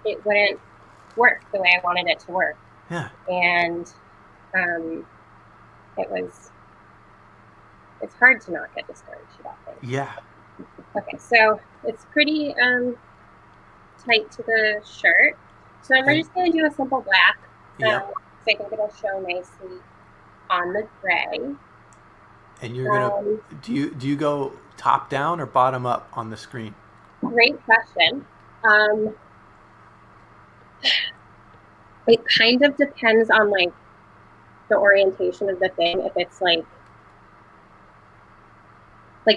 it wouldn't work the way I wanted it to work. Yeah. And it's hard to not get discouraged about things. Yeah. Okay, so it's pretty tight to the shirt. So I'm just going to do a simple black. Yeah. So I think it'll show nicely on the gray. And you're gonna do you go top down or bottom up on the screen? Great question. It kind of depends on the orientation of the thing. If it's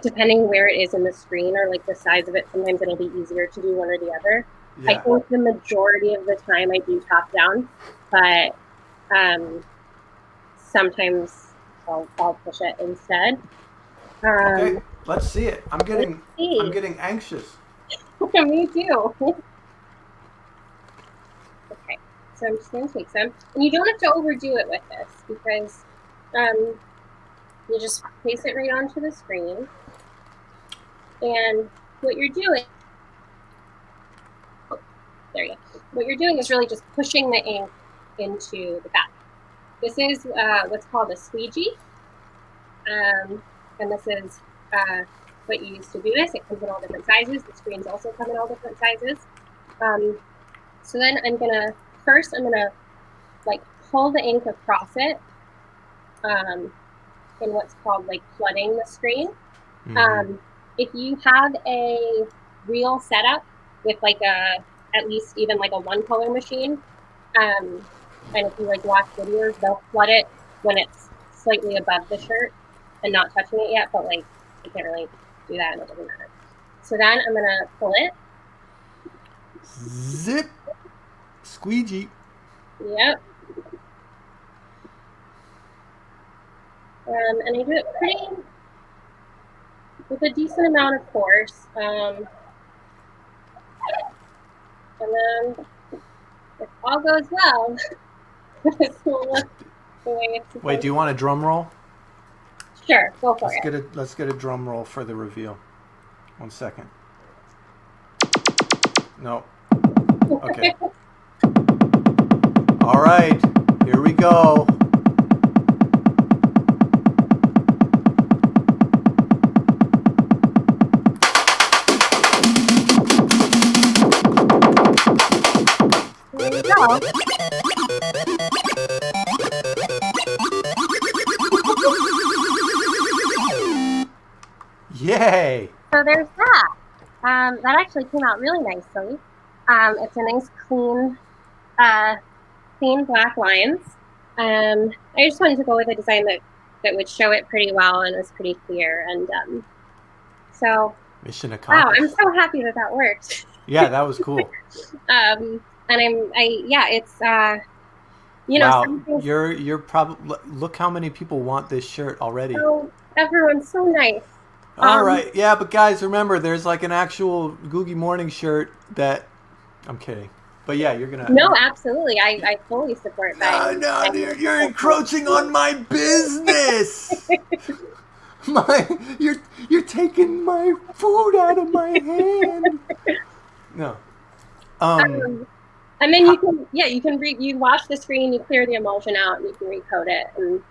depending where it is in the screen or the size of it, sometimes it'll be easier to do one or the other. Yeah. I think the majority of the time I do top down, but sometimes I'll push it instead. Okay, let's see it. I'm getting anxious. Me too. Okay, so I'm just going to take some. And you don't have to overdo it with this because you just place it right onto the screen. And what you're doing, what you're doing is really just pushing the ink into the back. This is what's called a squeegee. And this is what you use to do this. It comes in all different sizes. The screens also come in all different sizes. So then I'm gonna pull the ink across it in what's called flooding the screen. Mm-hmm. If you have a real setup with at least even a one color machine, and if you watch videos, they'll flood it when it's slightly above the shirt and not touching it yet, but you can't really do that and it doesn't matter. So then I'm gonna pull it. Zip. Squeegee. Yep. And I do it pretty with a decent amount of force. And then if all goes well, this will look the way it's supposed. Wait, do you want a drum roll? Sure, go for it. Let's get a drum roll for the reveal. 1 second. No. Okay. All right, here we go. There we go. Yay! So there's that. That actually came out really nicely. It's a nice clean black lines. I just wanted to go with a design that would show it pretty well and was pretty clear. And so, mission accomplished. Wow, I'm so happy that worked. Yeah, that was cool. And it's wow, you're probably, look how many people want this shirt already. Oh, everyone's so nice. All right, yeah, but guys, remember, there's like an actual Googy Morning shirt that, I'm kidding. But yeah, you're gonna. No, absolutely. I fully support that. No, you're encroaching on my business. You're taking my food out of my hand. No. And then you wash the screen, you clear the emulsion out, and you can recoat it. And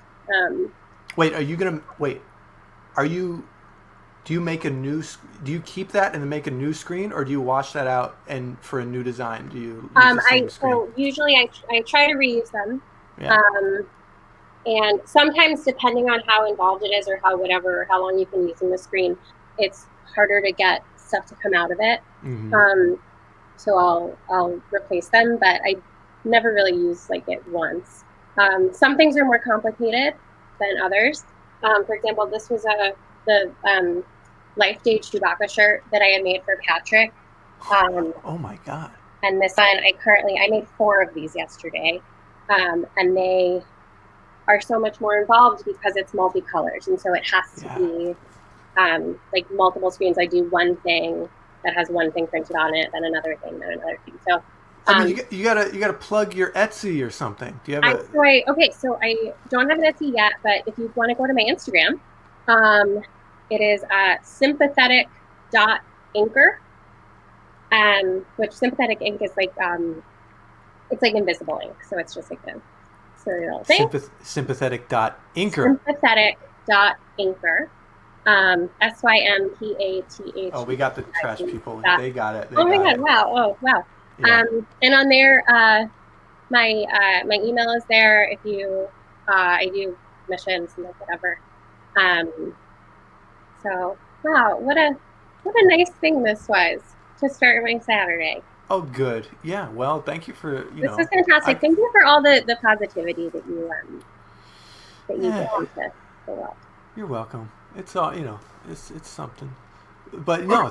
do you make a new? Do you keep that and then make a new screen, or do you wash that out and for a new design? Do you? Use the same screen? So usually I try to reuse them. Yeah. And sometimes, depending on how involved it is or how long you've been using the screen, it's harder to get stuff to come out of it. Mm-hmm. So I'll replace them, but I never really use like it once. Some things are more complicated than others. For example, this was the Life Day Chewbacca shirt that I had made for Patrick. Oh my God. And this one, I made 4 of these yesterday. And they are so much more involved because it's multicolors. And so it has to be like multiple screens. I do one thing that has one thing printed on it, then another thing, then another thing. So I mean, you gotta plug your Etsy or something. Do you have So I don't have an Etsy yet, but if you want to go to my Instagram, it is sympathetic.inker, which sympathetic ink is like it's like invisible ink, so it's just like a little thing. Sympathetic.inker. Sympathetic.inker. SYMPATH. Oh, we got the trash people. They got it. Oh my God! Wow! Oh wow! Yeah. And on there, my email is there. If you, I do missions and like whatever. So wow, what a nice thing this was to start my Saturday. Oh, good. Yeah. Well, thank you for This is fantastic. Thank you for all the positivity that you bring to the world. You're welcome. It's all it's something, but no,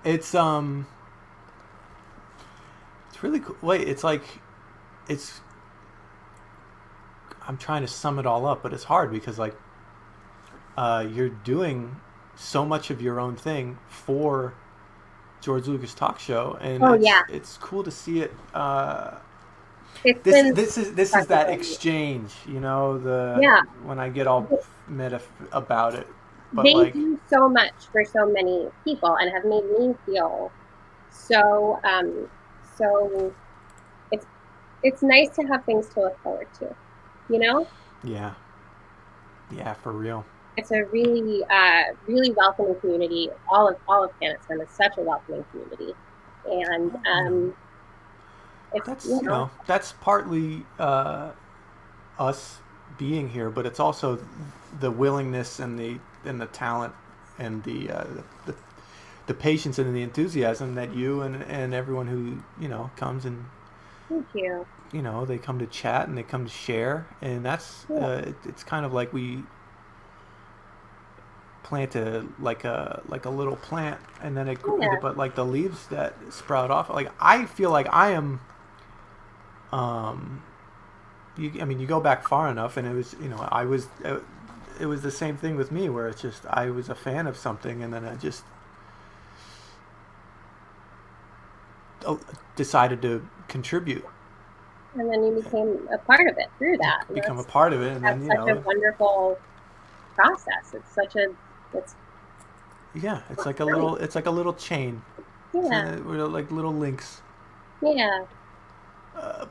it's really cool. Wait, it's like I'm trying to sum it all up, but it's hard because like you're doing so much of your own thing for George Lucas Talk Show, and it's cool to see it. This is that exchange, when I get all meta about it. But they do so much for so many people and have made me feel so it's nice to have things to look forward to, Yeah, for real. It's a really really welcoming community. All of PlanetScum is such a welcoming community, and that's that's partly us being here, but it's also the willingness and the talent and the patience and the enthusiasm that you and everyone who comes and thank you. They come to chat and they come to share, and that's it's kind of like plant a little plant, and then Yeah. but like the leaves that sprout off, like I feel like I am. You go back far enough, and it was it was the same thing with me, where it's just I was a fan of something, and then I just decided to contribute. And then you became a part of it through that. Become a part of it, and then such a wonderful process. It's like a little chain. Yeah. Like little links. Yeah.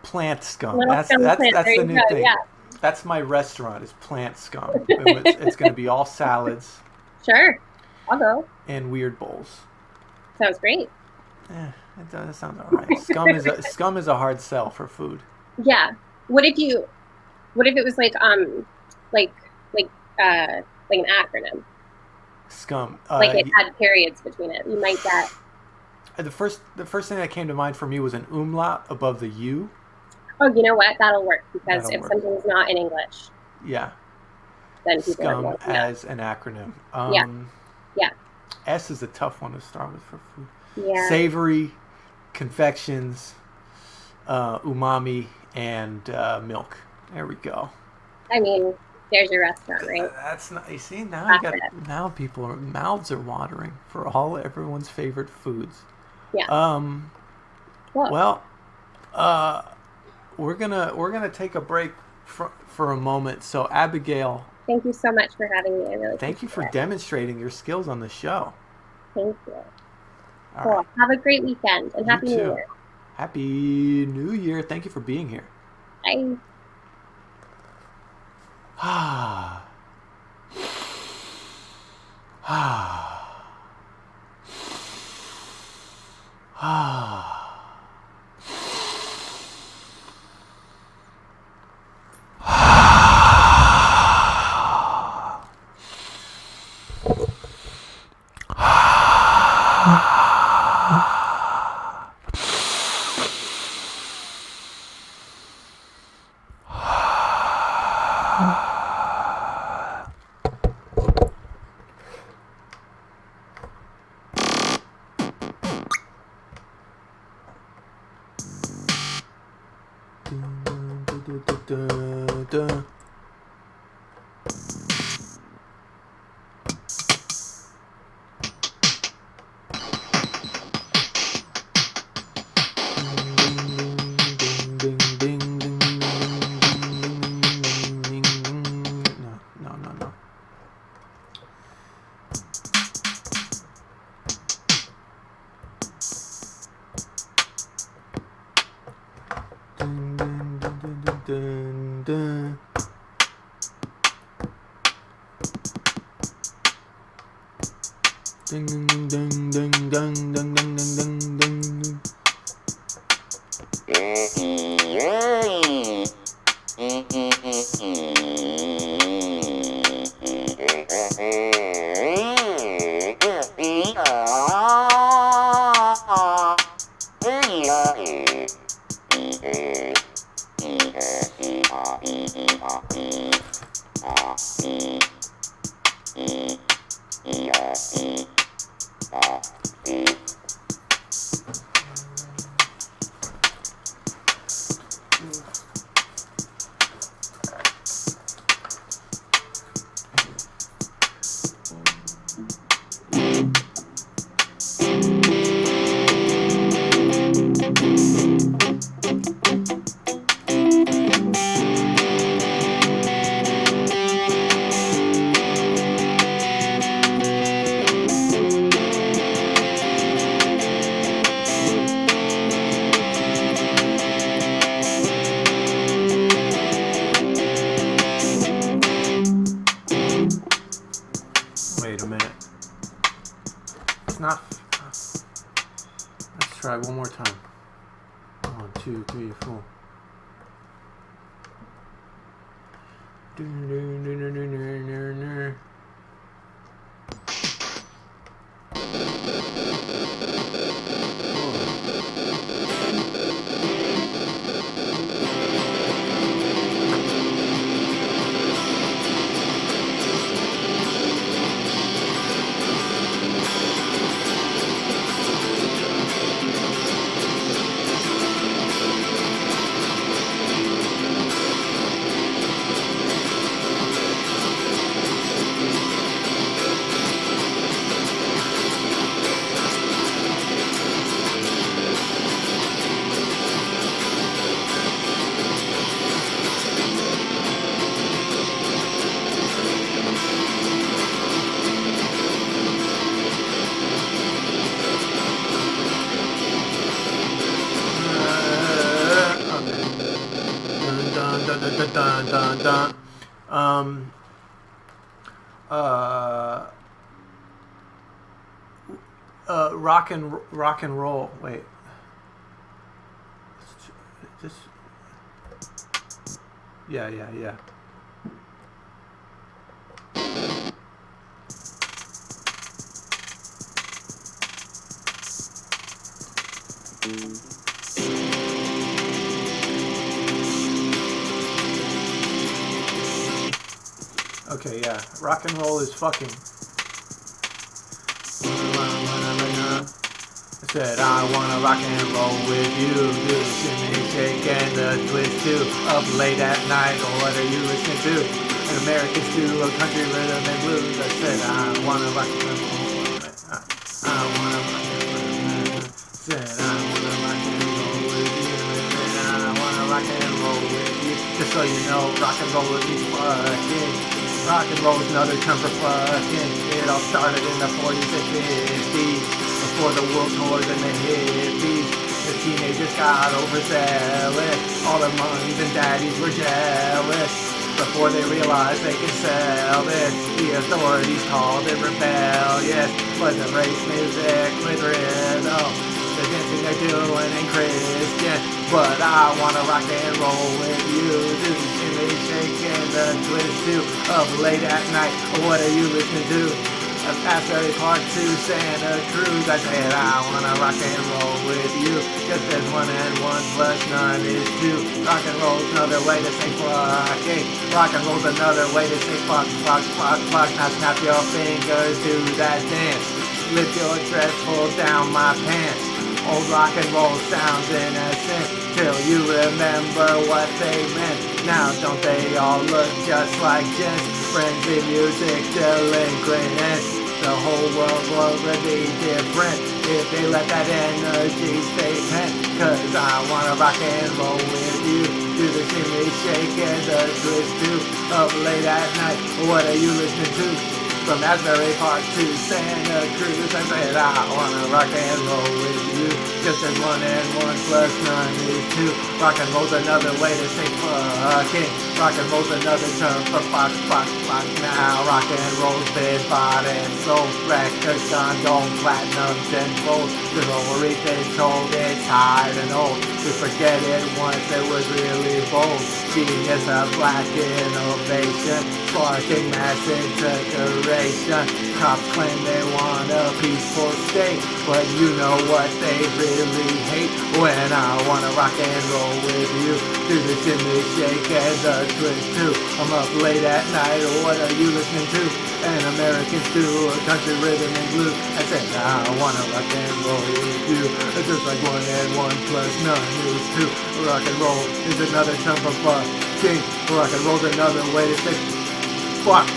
Plant Scum. Little That's scum plant. that's the new thing. Yeah. That's my restaurant. Is Plant Scum. It's going to be all salads. Sure, I'll go. And weird bowls. Sounds great. That sounds all right. Scum is a hard sell for food. Yeah. What if it was like an acronym? Scum. Like it had periods between it. You might get. The first thing that came to mind for me was an umlaut above the U. Oh, you know what? That'll work, because if something's not in English. Yeah. Then people Scum as an acronym. Yeah. S is a tough one to start with for food. Yeah. Savory, confections, umami, and milk. There we go. I mean, there's your restaurant, right? That's not. You see, now people mouths are watering for everyone's favorite foods. Yeah. Well, we're gonna take a break for a moment. So Abigail, thank you so much for having me. I really thank you for demonstrating your skills on the show. Thank you. All cool. right. Have a great weekend, and Happy New Year. Happy New Year. Thank you for being here. Bye. Ah. Ah. Ah. Wait a minute. It's not. Let's try one more time. 1, 2, 3, 4. dun. Rock and roll. Wait. Just. Yeah. Okay, yeah. Rock and roll is fucking. I said I wanna rock and roll with you. Do the shimmy, shake, and the twist too. Up late at night, or what are you listening to? An American stew, a country rhythm and blues. I said I wanna rock and roll. I wanna rock and roll. Said I wanna rock and roll with you. And I wanna rock and roll with you. Just so you know, rock and roll with me fucking. Rock and roll is another term for fucking. It all started in the 40s and 50s. Before the world tours and the hippies, the teenagers got overzealous. All their mommies and daddies were jealous. Before they realized they could sell this, the authorities called it rebellious. But the race music with rhythm, the dancing they're doing ain't Christian. But I wanna rock and roll with you. Do the shimmy, shake, and the twist too. Up late at night, what are you listening to? Asbury Park to Santa Cruz. I said I wanna rock and roll with you. Just as 1 and 1 plus none is 2. Rock and roll's another way to say fucking. Rock and roll's another way to say fuck. Now snap your fingers, do that dance. Lift your dress, pull down my pants. Old rock and roll sounds innocent till you remember what they meant. Now don't they all look just like gents? Friends in music, delinquent. The whole world will be different if they let that energy stay pent. Cause I wanna rock and roll with you. Do the shimmy, shake, and the twist too. Up late at night, what are you listening to? From Asbury Park to Santa Cruz, I said I wanna rock and roll with you. Just as 1 and 1 plus none is 2. Rock and roll's another way to say fucking. Rock and roll's another term for fuck. Now rock and roll's been bought and sold. Records done, gold, platinums and gold. The story they told, it's tired and old. We forget it once it was really bold. Genius of black innovation, sparking mass integration. Cops claim they want a peaceful state, but you know what they really hate. When I wanna rock and roll with you, do the shimmy, shake, and the twist too. I'm up late at night, what are you listening to? An American stew, a country rhythm and blues. I said I wanna rock and roll with you. It's just like 1 and 1 plus none is 2. Rock and roll is another term for fucking. Rock and roll's another way to say fuck.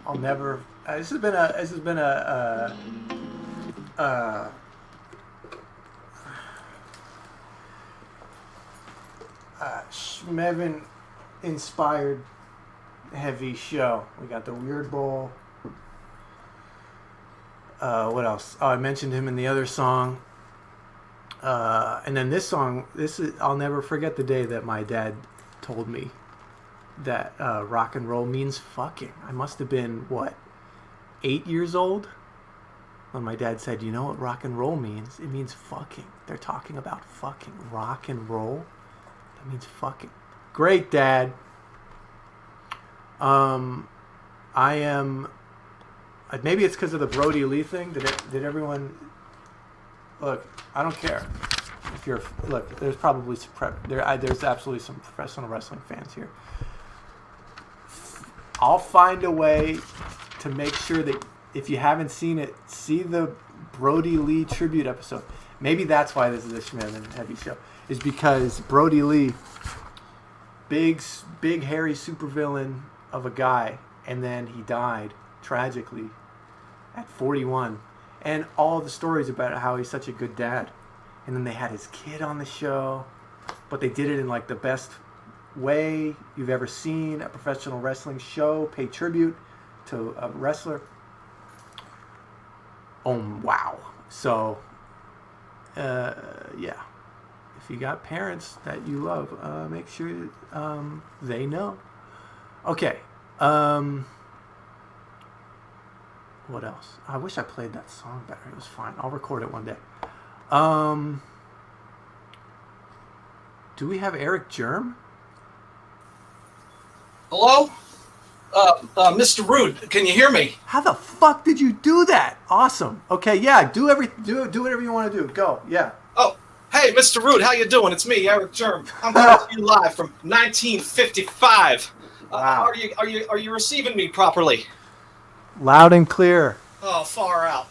I'll never. This has been a Schmevin inspired heavy show. We got the Weird Bowl. What else? Oh, I mentioned him in the other song. And then this song. I'll never forget the day that my dad told me that rock and roll means fucking. I must have been, what, 8 years old when my dad said, you know what rock and roll means? It means fucking. They're talking about fucking. Rock and roll? That means fucking. Great, Dad. I am... Maybe it's because of the Brody Lee thing. Did everyone... Look, I don't care. If you're... Look, there's probably there's absolutely some professional wrestling fans here. I'll find a way to make sure that if you haven't seen it, see the Brody Lee tribute episode. Maybe that's why this is a Schmidt and Heavy show. Is because Brody Lee, big hairy supervillain of a guy, and then he died tragically at 41. And all the stories about how he's such a good dad. And then they had his kid on the show, but they did it in like the best way you've ever seen a professional wrestling show pay tribute to a wrestler. Wow. So, yeah. If you got parents that you love, make sure they know. Okay. What else? I wish I played that song better. It was fine. I'll record it one day. Do we have Eric Germ? Hello? Mr. Rude, can you hear me? How the fuck did you do that? Awesome. Okay, yeah, do whatever you want to do. Go, yeah. Oh, hey, Mr. Rude, how you doing? It's me, Eric Germ. I'm coming to you live from 1955. Wow. Are you receiving me properly? Loud and clear. Oh, far out.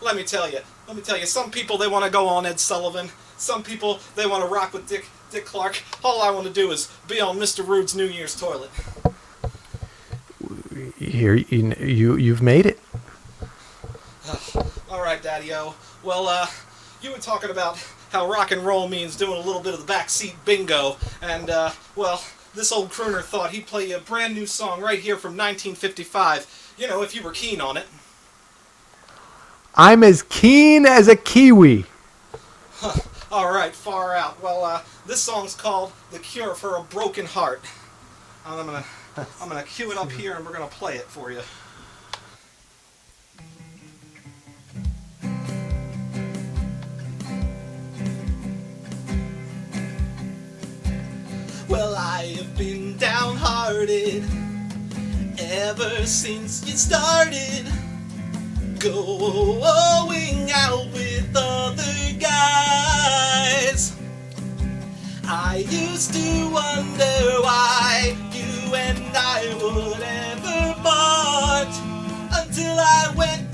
Let me tell you. Some people, they want to go on Ed Sullivan. Some people, they want to rock with Dick Clark. All I want to do is be on Mr. Rude's New Year's toilet. Here, you've made it. All right, Daddy-O. Well, you were talking about how rock and roll means doing a little bit of the backseat bingo. And, well, this old crooner thought he'd play you a brand new song right here from 1955. You know, if you were keen on it. I'm as keen as a kiwi. All right, far out. Well, this song's called "The Cure for a Broken Heart." I'm gonna cue it up here, and we're gonna play it for you. Well, I have been downhearted ever since you started going out with other guys. I used to wonder why you and I would ever part, until I went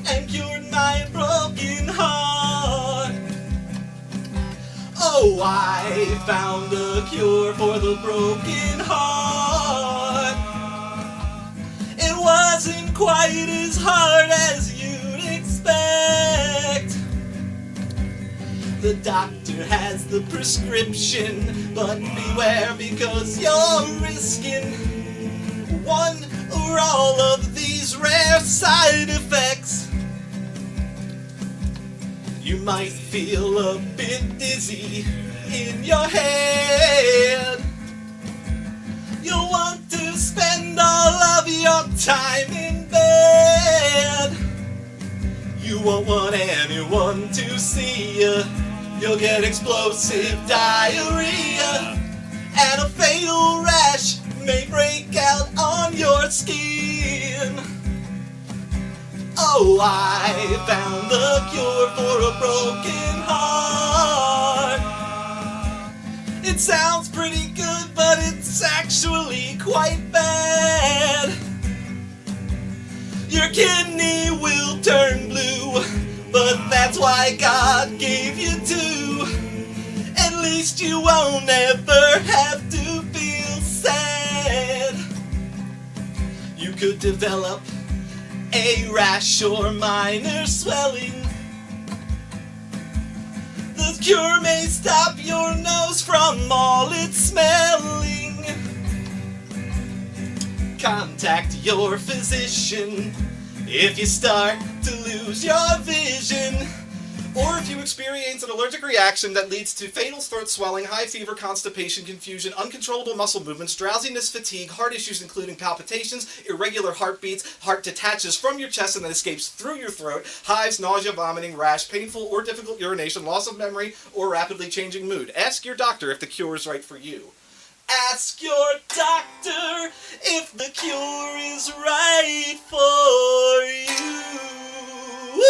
and cured my broken heart. Oh, I found a cure for the broken heart. It wasn't quite as hard as you'd expect. The doctor has the prescription, but beware, because you're risking one or all of these rare side effects. You might feel a bit dizzy in your head. You'll want to spend all of your time in bed. You won't want anyone to see you. You'll get explosive diarrhea, and a fatal rash may break out on your skin. Oh, I found the cure for a broken heart. It sounds pretty good, but it's actually quite bad. Your kidney will turn blue, but that's why God gave you two. At least you won't ever have to feel sad. You could develop a rash or minor swelling. The cure may stop your nose from all its smelling. Contact your physician if you start to lose your vision. Or if you experience an allergic reaction that leads to fatal throat swelling, high fever, constipation, confusion, uncontrollable muscle movements, drowsiness, fatigue, heart issues including palpitations, irregular heartbeats, heart detaches from your chest and then escapes through your throat, hives, nausea, vomiting, rash, painful or difficult urination, loss of memory, or rapidly changing mood. Ask your doctor if the cure is right for you. Ask your doctor if the cure is right for you. Woo!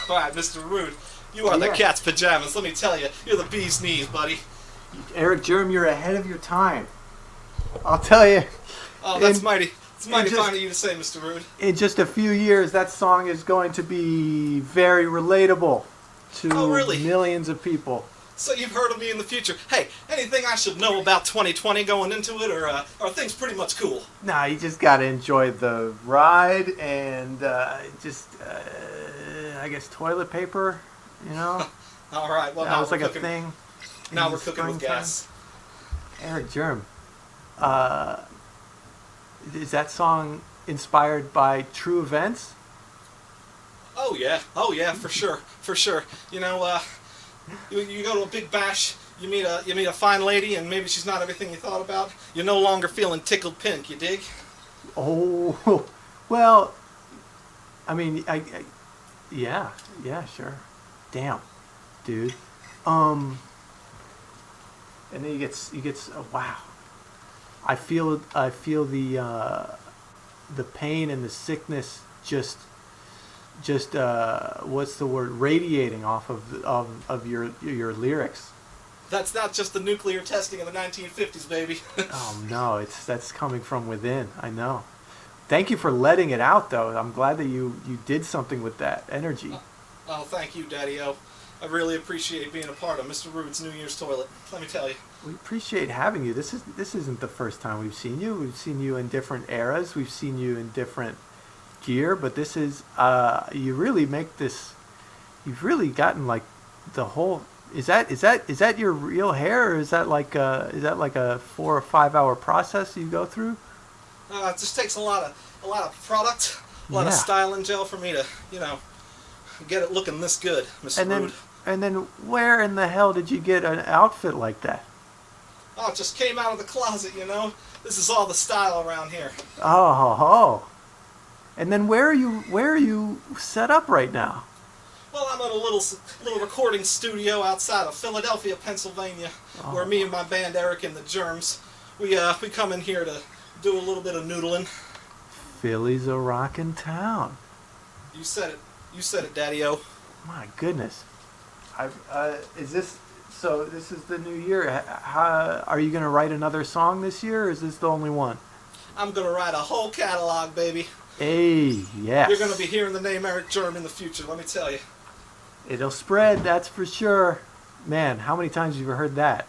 All right, Mr. Rude, you are the cat's pajamas. Let me tell you, you're the bee's knees, buddy. Eric Germ, you're ahead of your time. I'll tell you. Oh, that's mighty. It's mighty fine of you to say, Mr. Rude. In just a few years, that song is going to be very relatable to millions of people. So you've heard of me in the future. Hey, anything I should know about 2020 going into it, or are things pretty much cool? Nah, you just got to enjoy the ride and I guess toilet paper, you know? All right, well, that was like a thing. Now we're cooking with gas. Eric Germ, is that song inspired by true events? Oh yeah, for sure. You know, you go to a big bash, you meet a fine lady, and maybe she's not everything you thought about. You're no longer feeling tickled pink, you dig? Oh, well, I mean, yeah, sure. Damn, dude. And then you get wow. I feel the pain and the sickness just what's the word, radiating off of your lyrics. That's not just the nuclear testing of the 1950s, baby. Oh no, that's coming from within. I know. Thank you for letting it out, though. I'm glad that you did something with that energy. Oh, thank you, Daddy-O. I really appreciate being a part of Mr. Rude's New Year's toilet. Let me tell you. We appreciate having you. This isn't the first time we've seen you. We've seen you in different eras. We've seen you in different gear, but this is you really make this. You've really gotten like the whole. Is that your real hair, or is that like a 4 or 5 hour process you go through? It just takes a lot of product, a lot of styling gel for me to, get it looking this good, Mr. Rude. And then where in the hell did you get an outfit like that? Oh, it just came out of the closet, This is all the style around here. Oh. And then where are you set up right now? Well, I'm at a little recording studio outside of Philadelphia, Pennsylvania, where me and my band Eric and the Germs, we come in here to do a little bit of noodling. Philly's a rockin' town. You said it, Daddy-O. My goodness. This is the new year. How, are you going to write another song this year, or is this the only one? I'm going to write a whole catalog, baby. Hey, yes. You're going to be hearing the name Eric Germ in the future, let me tell you. It'll spread, that's for sure. Man, how many times have you heard that?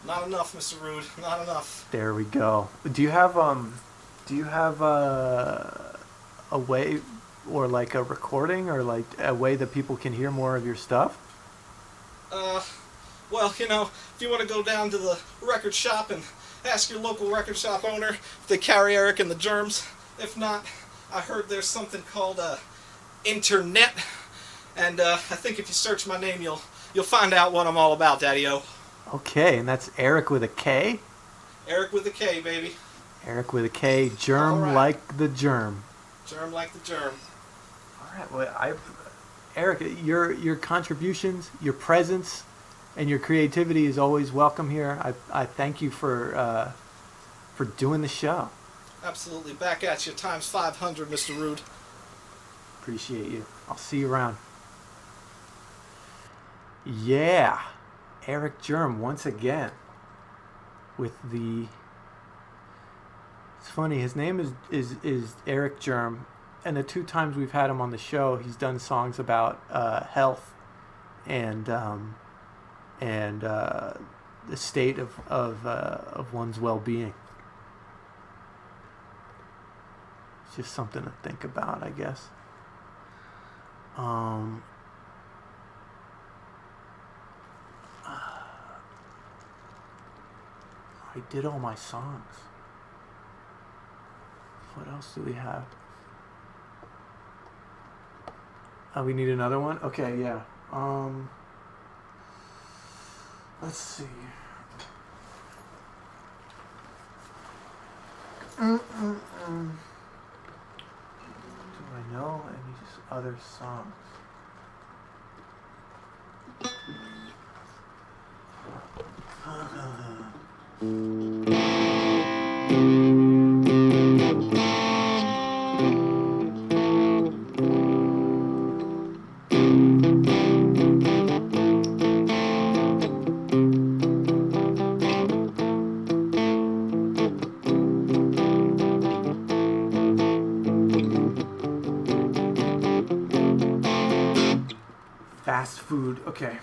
Not enough, Mr. Rude. Not enough. There we go. Do you have a way, or like a recording, or like a way that people can hear more of your stuff? Well, if you want to go down to the record shop and ask your local record shop owner if they carry Eric and the Germs. If not, I heard there's something called internet, and I think if you search my name, you'll find out what I'm all about, Daddy-O. Okay, and that's Eric with a K? Eric with a K, baby. Eric with a K, Germ like the germ. Germ like the germ. All right, well, Eric, your contributions, your presence, and your creativity is always welcome here. I thank you for doing the show. Absolutely. Back at you, times 500, Mr. Rude. Appreciate you. I'll see you around. Yeah. Eric Germ once again with the... It's funny, his name is Eric Germ, and the 2 times we've had him on the show, he's done songs about health and the state of one's well-being. It's just something to think about, I guess. I did all my songs. What else do we have? Oh, we need another one? Okay, yeah. Let's see. Do I know any other songs? Fast food. Okay.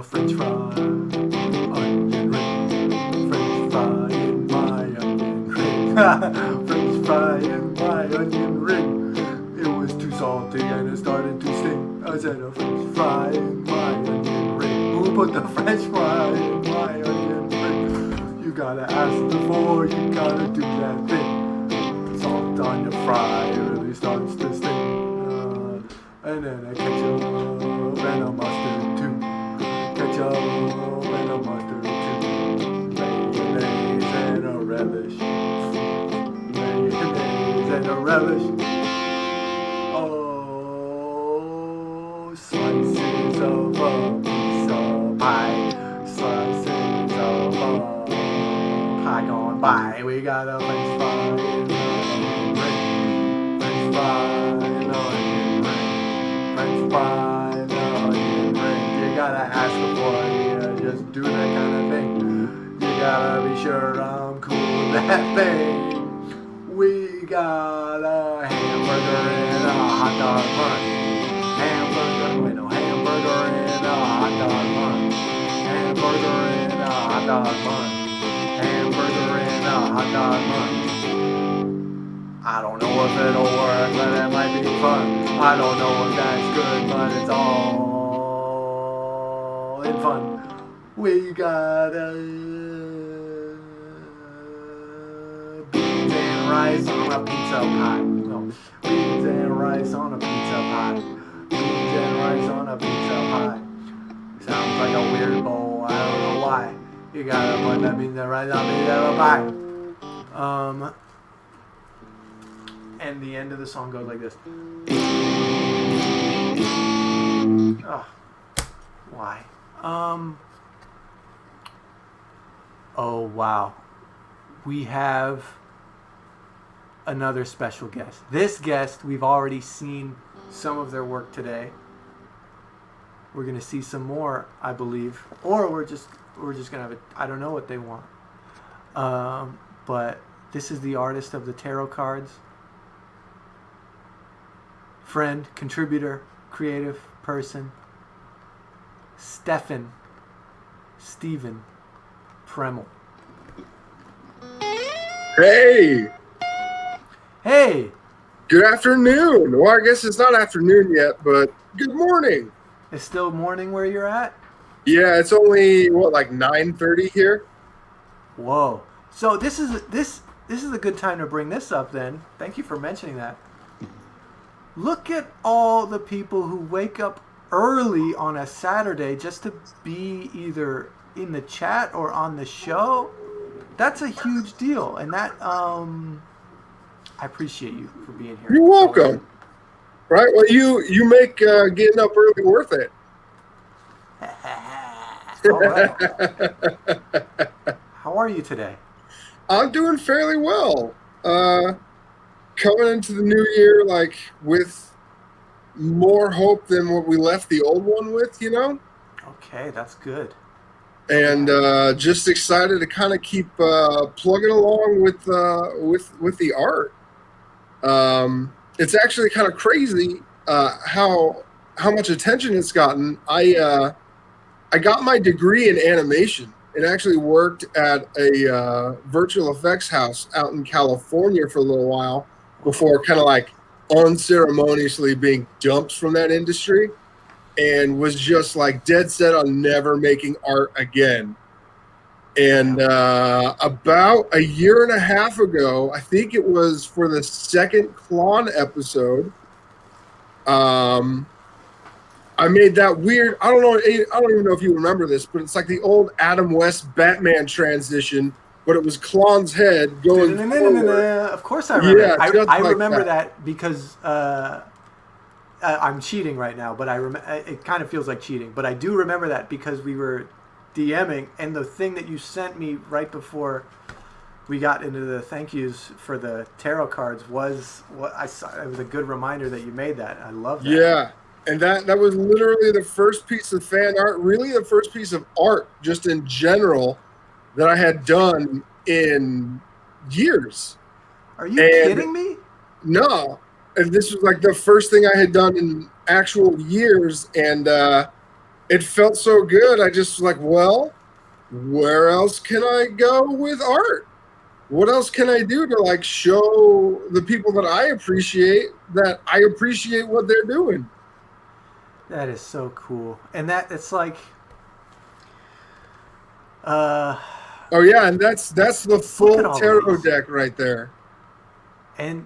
French fry, onion ring. French fry in my onion ring. French fry in my onion ring. It was too salty and it started to sting. I said a French fry in my onion ring. Who put the French fry in my onion ring? You gotta ask before you gotta do that thing. Salt on your fry, it really starts to sting. And then a ketchup and a mustard too. Ketchup and a mustard too. Mayonnaise and a relish. Mayonnaise and a relish. Oh, slices of a piece of pie. Slices of a pie gone by. We got a French fry and onion ring. French fry and onion ring. French fry and onion ring. You gotta ask before you just do that kind of thing. You gotta be sure I'm cool with that thing. We got a hamburger and a hot dog bun. Hamburger and a hot dog bun. Hamburger and a hot dog bun. Hamburger and a hot dog bun. I don't know if it'll work, but it might be fun. I don't know if that's good, but it's all in fun. We got beans and rice on a pizza pie. No, beans and rice on a pizza pie. Beans and rice on a pizza pie. Sounds like a weird bowl. I don't know why. You gotta put that beans and rice on pizza pie. And the end of the song goes like this. Oh, why? Oh, wow. We have another special guest. This guest, we've already seen some of their work today. We're going to see some more, I believe. Or we're just going to have it. I don't know what they want. But this is the artist of the tarot cards. Friend, contributor, creative person, Stephen Premel. Hey! Hey! Good afternoon. Well, I guess it's not afternoon yet, but good morning. It's still morning where you're at? Yeah, it's only, like 9:30 here? Whoa. So this is a good time to bring this up then. Thank you for mentioning that. Look at all the people who wake up early on a Saturday just to be either in the chat or on the show. That's a huge deal, and that I appreciate you for being here. You're welcome. Right? Well, you make getting up early worth it. All right. How are you today? I'm doing fairly well. Coming into the new year with more hope than what we left the old one with, Okay, that's good. And just excited to kind of keep plugging along with the art. It's actually kind of crazy how much attention it's gotten. I got my degree in animation, and actually worked at a virtual effects house out in California for a little while before kind of like unceremoniously being dumped from that industry, and was just like dead set on never making art again. And about a year and a half ago, I think it was for the second Klon episode, I made that weird. I don't know. I don't even know if you remember this, but it's like the old Adam West Batman transition, but it was Klon's head going forward. Of course, I remember. Yeah, I like remember that. that because I'm cheating right now, but it kind of feels like cheating. But I do remember that because we were DMing, and the thing that you sent me right before we got into the thank yous for the tarot cards was what I saw. It was a good reminder that you made that. I love that. Yeah. And that was literally the first piece of fan art, really the first piece of art just in general that I had done in years. Are you kidding me? No. And this was like the first thing I had done in actual years. And it felt so good. I just was like, well, where else can I go with art? What else can I do to like show the people that I appreciate what they're doing? That is so cool. And that it's like oh yeah, and that's the full tarot deck right there. And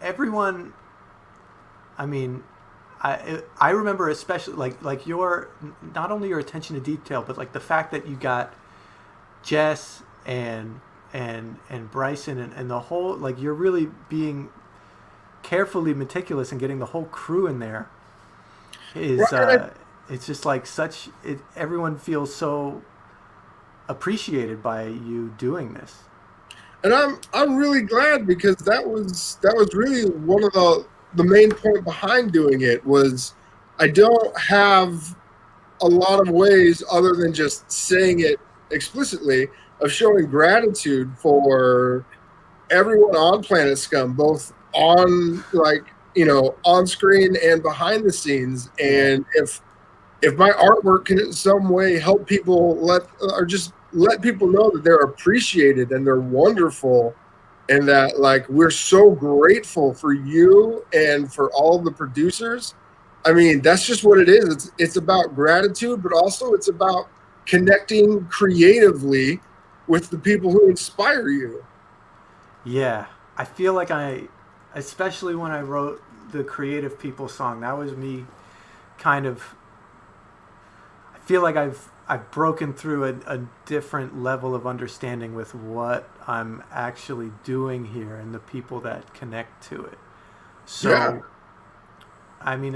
everyone, I mean, I remember especially like your not only your attention to detail, but like the fact that you got Jess and Bryson and the whole, like, you're really being carefully meticulous and getting the whole crew in there is it's just like everyone feels so appreciated by you doing this. And I'm really glad, because that was really one of the main point behind doing it was I don't have a lot of ways other than just saying it explicitly of showing gratitude for everyone on Planet Scum, both on on screen and behind the scenes. And if my artwork can in some way help people let people know that they're appreciated and they're wonderful, and that like we're so grateful for you and for all the producers, I mean, that's just what it is. It's about gratitude, but also it's about connecting creatively with the people who inspire you. Yeah, I feel like especially when I wrote the Creative People song, that was me kind of, I feel like I've broken through a different level of understanding with what I'm actually doing here and the people that connect to it. So, yeah. I mean,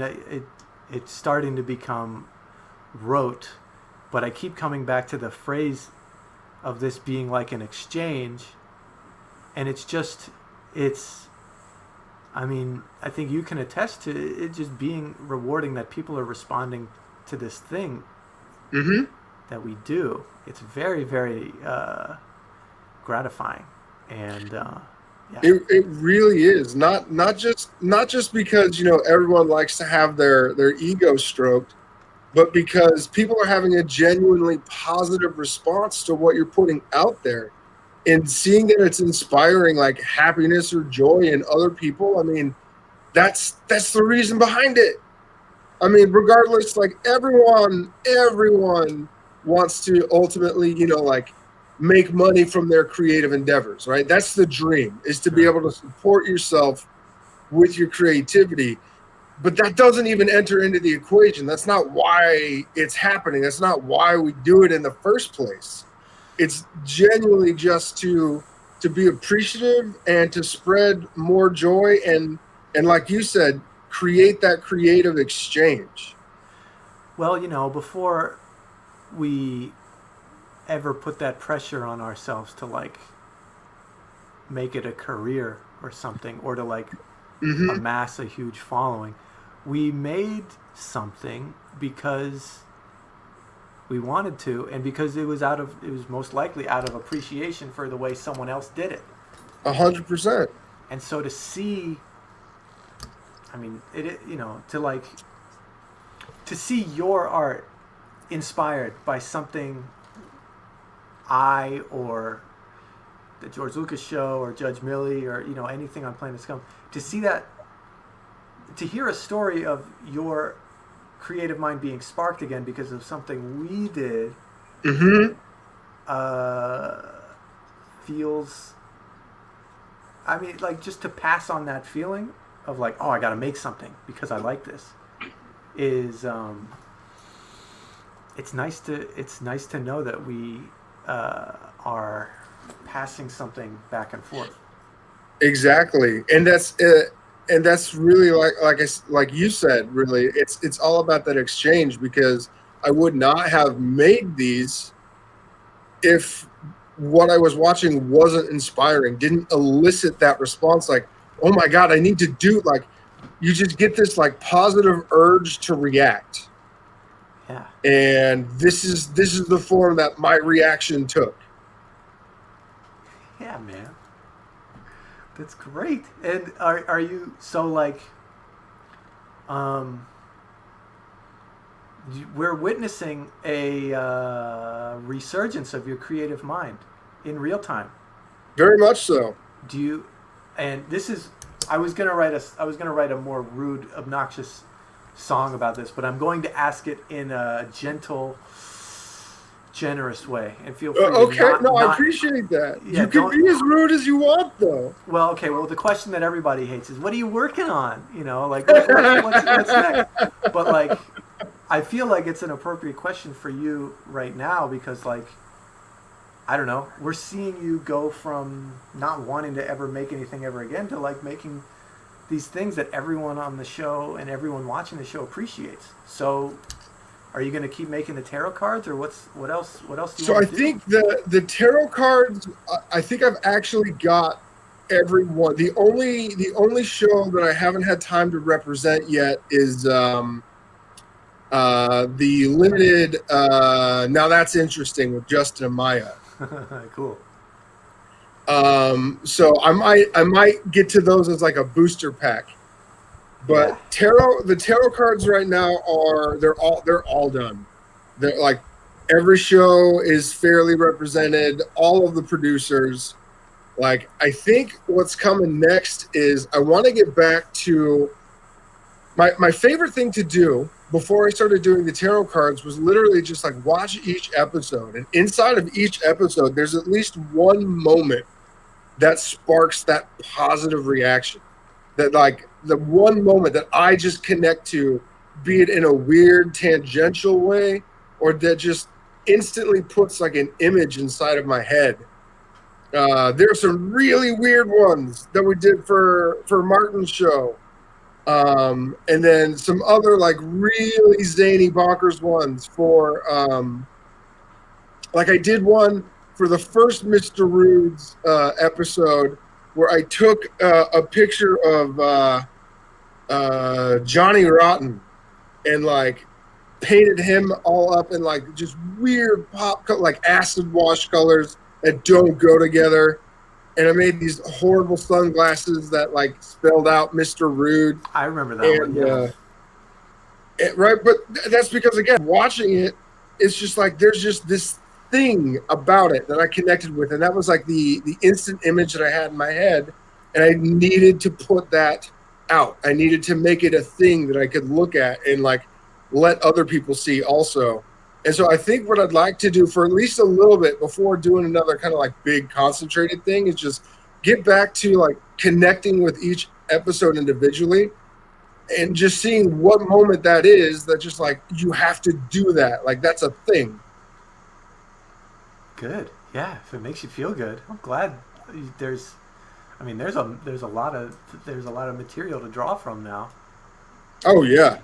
it's starting to become rote, but I keep coming back to the phrase of this being like an exchange. And I mean, I think you can attest to it just being rewarding that people are responding to this thing that we do. It's very, very gratifying. And yeah. It really is. Not just because, everyone likes to have their ego stroked, but because people are having a genuinely positive response to what you're putting out there. And seeing that it's inspiring like happiness or joy in other people, I mean, that's the reason behind it. I mean, regardless, like everyone wants to ultimately, like make money from their creative endeavors, right? That's the dream, is to be able to support yourself with your creativity. But that doesn't even enter into the equation. That's not why it's happening. That's not why we do it in the first place. It's genuinely just to be appreciative and to spread more joy and like you said, create that creative exchange. Well, before we ever put that pressure on ourselves to like make it a career or something, or to like amass a huge following, we made something because we wanted to, and because it was most likely out of appreciation for the way someone else did it. 100%. And so to see, I mean, to see your art inspired by something I or the George Lucas show or Judge Millie or anything on Planet Scum, to see that, to hear a story of your creative mind being sparked again because of something we did, feels. I mean, like, just to pass on that feeling of like, oh, I got to make something because I like this, is it's nice to know that we are passing something back and forth. Exactly, and that's really like you said. Really, it's all about that exchange, because I would not have made these if what I was watching wasn't inspiring, didn't elicit that response. Like, oh my God, I need to do, like, you just get this like positive urge to react. Yeah. And this is the form that my reaction took. Yeah, man. That's great. And are you so like we're witnessing a resurgence of your creative mind in real time. Very much so. Do you? And this is, I was gonna write a more rude, obnoxious song about this, but I'm going to ask it in a gentle, generous way, and feel free. I appreciate that. Yeah, you can be as rude as you want, though. Well, okay. Well, the question that everybody hates is, "What are you working on?" Like what's next? But like, I feel like it's an appropriate question for you right now because, like, I don't know, we're seeing you go from not wanting to ever make anything ever again to like making these things that everyone on the show and everyone watching the show appreciates. So, are you going to keep making the tarot cards, or what else do you want to do? So I think the tarot cards, I think I've actually got everyone. The only show that I haven't had time to represent yet is the limited Now That's Interesting with Justin and Maya. Cool. So I might get to those as like a booster pack. But the tarot cards right now they're all done. They're like, every show is fairly represented, all of the producers. Like, I think what's coming next is I want to get back to my favorite thing to do before I started doing the tarot cards was literally just like watch each episode. And inside of each episode, there's at least one moment that sparks that positive reaction. That, like, the one moment that I just connect to, be it in a weird tangential way or that just instantly puts like an image inside of my head. There are some really weird ones that we did for Martin's show. And then some other like really zany bonkers ones for like I did one for the first Mr. Rude's episode where I took a picture of Johnny Rotten and like painted him all up in like just weird like acid wash colors that don't go together. And I made these horrible sunglasses that like spelled out Mr. Rude. I remember that one. Yeah. Right, but that's because, again, watching it, it's just like there's just this thing about it that I connected with, and that was like the instant image that I had in my head, and I needed to put that out. I needed to make it a thing that I could look at and like let other people see also. And so I think what I'd like to do for at least a little bit before doing another kind of like big concentrated thing is just get back to like connecting with each episode individually and just seeing what moment that is that just like you have to do that. Like, that's a thing. Good. Yeah. If it makes you feel good, I'm glad there's a lot of material to draw from now. Oh yeah.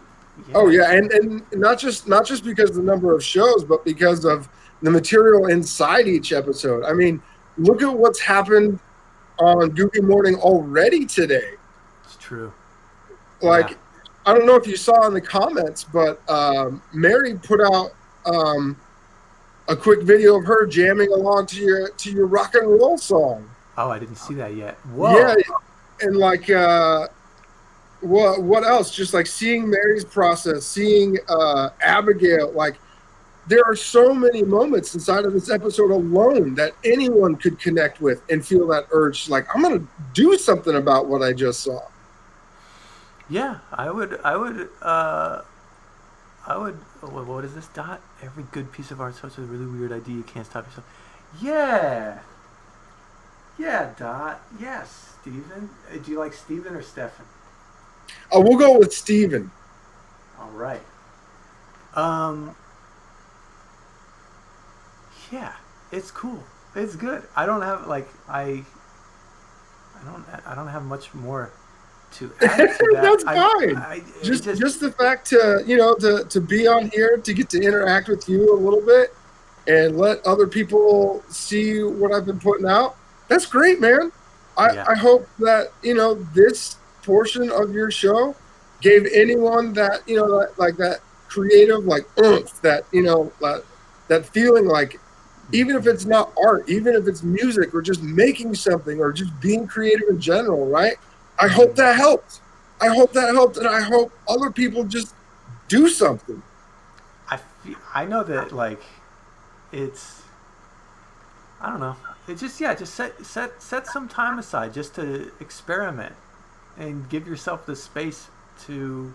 Oh yeah, and not just because of the number of shows, but because of the material inside each episode. I mean, look at what's happened on Googy Morning already today. It's true. Like, I don't know if you saw in the comments, but Mary put out a quick video of her jamming along to your rock and roll song. Oh, I didn't see that yet. Whoa. Yeah, and like. What else? Just like seeing Mary's process, seeing Abigail, like there are so many moments inside of this episode alone that anyone could connect with and feel that urge, like, I'm going to do something about what I just saw. Yeah, I would. What is this, Dot? Every good piece of art starts with a really weird idea. You can't stop yourself. Yeah. Yeah, Dot. Yes, Steven. Do you like Steven or Stefan? We'll go with Steven. All right. Yeah, it's cool. It's good. I don't have I don't have much more to add to that. That's fine. Just the fact to be on here, to get to interact with you a little bit and let other people see what I've been putting out. That's great, man. I hope that, this portion of your show gave anyone that, that creative, oomph, that, that feeling, like, even if it's not art, even if it's music or just making something or just being creative in general, right? I hope that helped. I hope that helped, and I hope other people just do something. I know that, like, it's, I don't know. It's just set some time aside just to experiment and give yourself the space to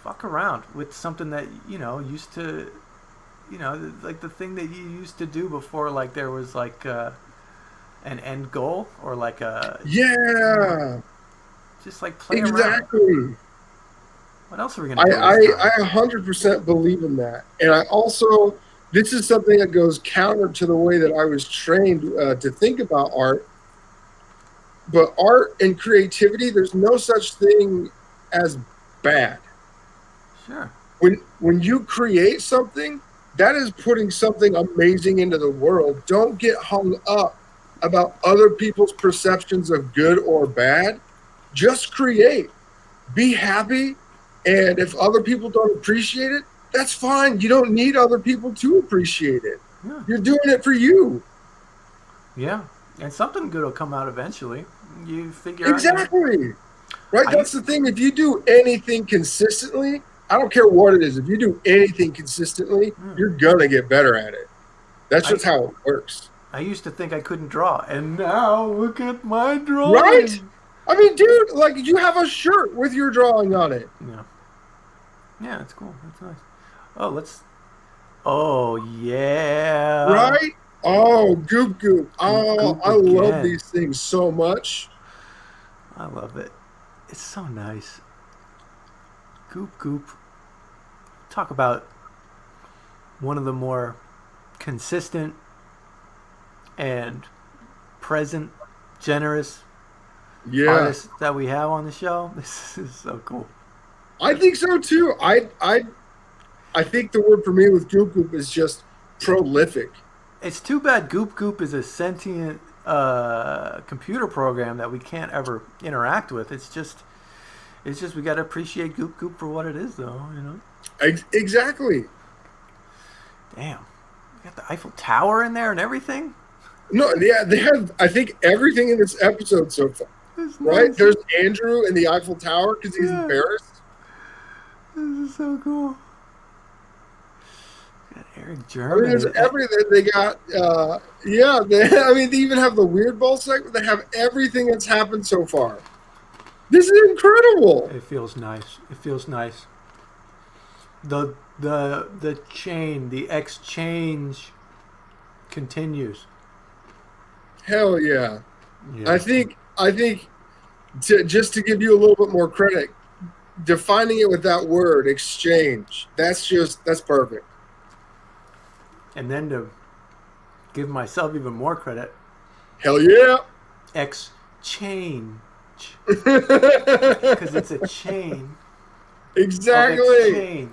fuck around with something that used to, like the thing that you used to do before, like there was like an end goal or like a just like play around. What else are we gonna do? I 100% believe in that, and I also, this is something that goes counter to the way that I was trained to think about art. But art and creativity, there's no such thing as bad. Sure. When you create something, that is putting something amazing into the world. Don't get hung up about other people's perceptions of good or bad. Just create. Be happy. And if other people don't appreciate it, that's fine. You don't need other people to appreciate it. Yeah. You're doing it for you. Yeah. And something good will come out eventually. You figure out. Right? That's the thing. If you do anything consistently, I don't care what it is. If you do anything consistently, you're going to get better at it. That's just how it works. I used to think I couldn't draw, and now look at my drawing. Right? I mean, dude, like, you have a shirt with your drawing on it. Yeah. Yeah, it's cool. That's nice. Oh, yeah. Right? Oh, Goop Goop. Oh, I love these things so much. I love it. It's so nice. Goop Goop. Talk about one of the more consistent and present, generous artists that we have on the show. This is so cool. I think so too. I think the word for me with Goop Goop is just prolific. It's too bad Goop Goop is a sentient computer program that we can't ever interact with. It's just we got to appreciate Goop Goop for what it is, though. Exactly. Damn, you got the Eiffel Tower in there and everything. No, yeah, they have, I think, everything in this episode so far. Right? Nice. There's Andrew in the Eiffel Tower because he's embarrassed. This is so cool. Got Eric German. There's everything. They got, they even have the Weird Ball segment. They have everything that's happened so far. This is incredible. It feels nice. The chain, the exchange continues. Hell yeah. I think just to give you a little bit more credit, defining it with that word, exchange, that's perfect. And then to give myself even more credit. Hell yeah. Exchange. Because it's a chain. Exactly. Exchange.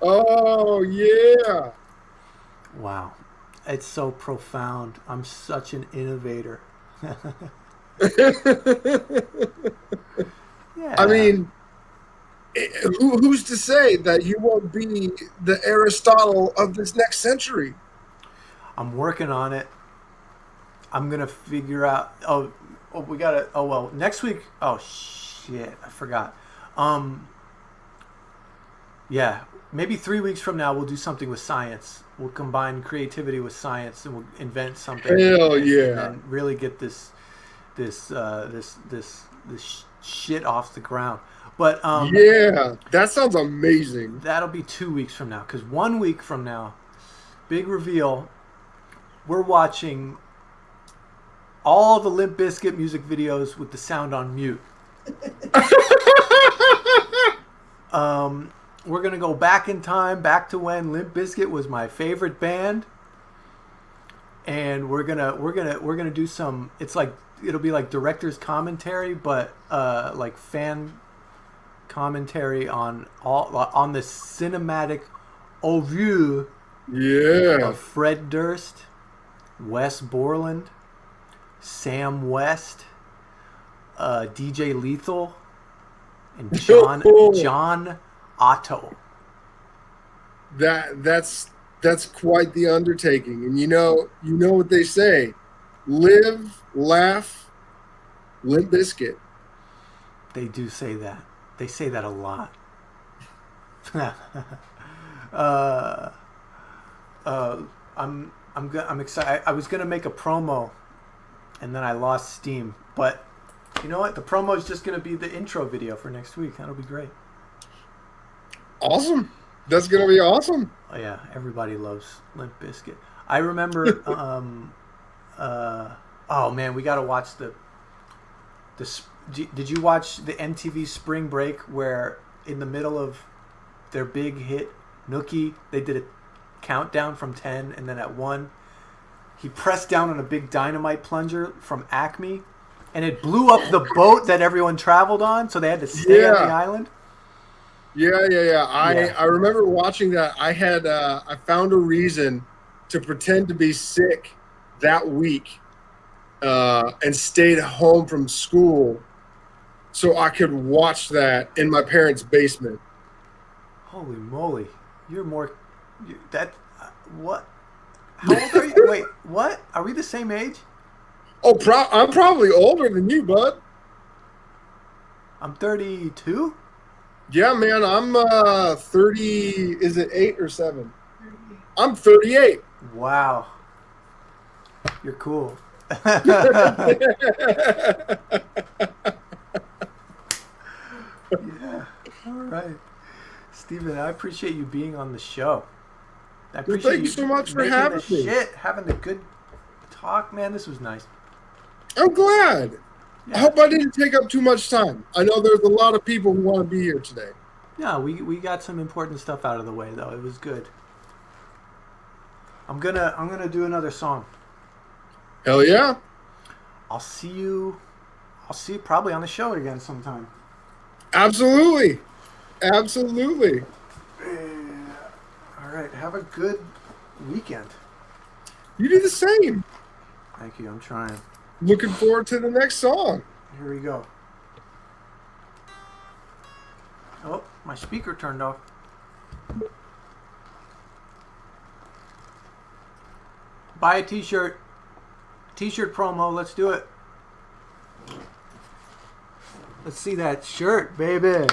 Oh, yeah. Wow. It's so profound. I'm such an innovator. Yeah. I mean, who's to say that you won't be the Aristotle of this next century? I'm working on it. I'm going to figure out... next week... Oh, shit. I forgot. Yeah, maybe 3 weeks from now we'll do something with science. We'll combine creativity with science, and we'll invent something. Hell and yeah. then really get this shit off the ground. But yeah, that sounds amazing. that'll be 2 weeks from now. Because 1 week from now, big reveal. We're watching all the Limp Bizkit music videos with the sound on mute. We're gonna go back in time, back to when Limp Bizkit was my favorite band, and we're gonna do some. It'll be like director's commentary, but like fan commentary on the cinematic overview of Fred Durst, Wes Borland, Sam West, DJ Lethal, and John Otto. That's quite the undertaking. And you know what they say: live, laugh, Limp Bizkit. They do say that. They say that a lot. I'm excited. I was gonna make a promo, and then I lost steam. But you know what? The promo is just gonna be the intro video for next week. That'll be great. Awesome. That's gonna be awesome. Oh yeah, everybody loves Limp Bizkit. I remember. Oh man, we gotta watch the. Did you watch the MTV Spring Break where in the middle of their big hit Nookie they did a countdown from 10, and then at 1 he pressed down on a big dynamite plunger from Acme, and it blew up the boat that everyone traveled on, so they had to stay on the island. Yeah. I remember watching that. I had I found a reason to pretend to be sick that week and stayed home from school so I could watch that in my parents' basement. Holy moly. You're more... what? How old are you? Wait, what? Are we the same age? Oh, I'm probably older than you, bud. I'm 32? Yeah, man, I'm 30. Is it 8 or 7? I'm 38. Wow. You're cool. Yeah. All right. Steven, I appreciate you being on the show. I appreciate thank you so much for having me. Having the good talk, man. This was nice. I'm glad. Yeah. I hope I didn't take up too much time. I know there's a lot of people who want to be here today. No, we got some important stuff out of the way, though. It was good. I'm gonna do another song. Hell yeah. I'll see you probably on the show again sometime. Absolutely. All right. Have a good weekend. You do the same. Thank you. I'm trying. Looking forward to the next song. Here we go. Oh, my speaker turned off. Buy a t-shirt. T-shirt promo. Let's do it. Let's see that shirt, baby.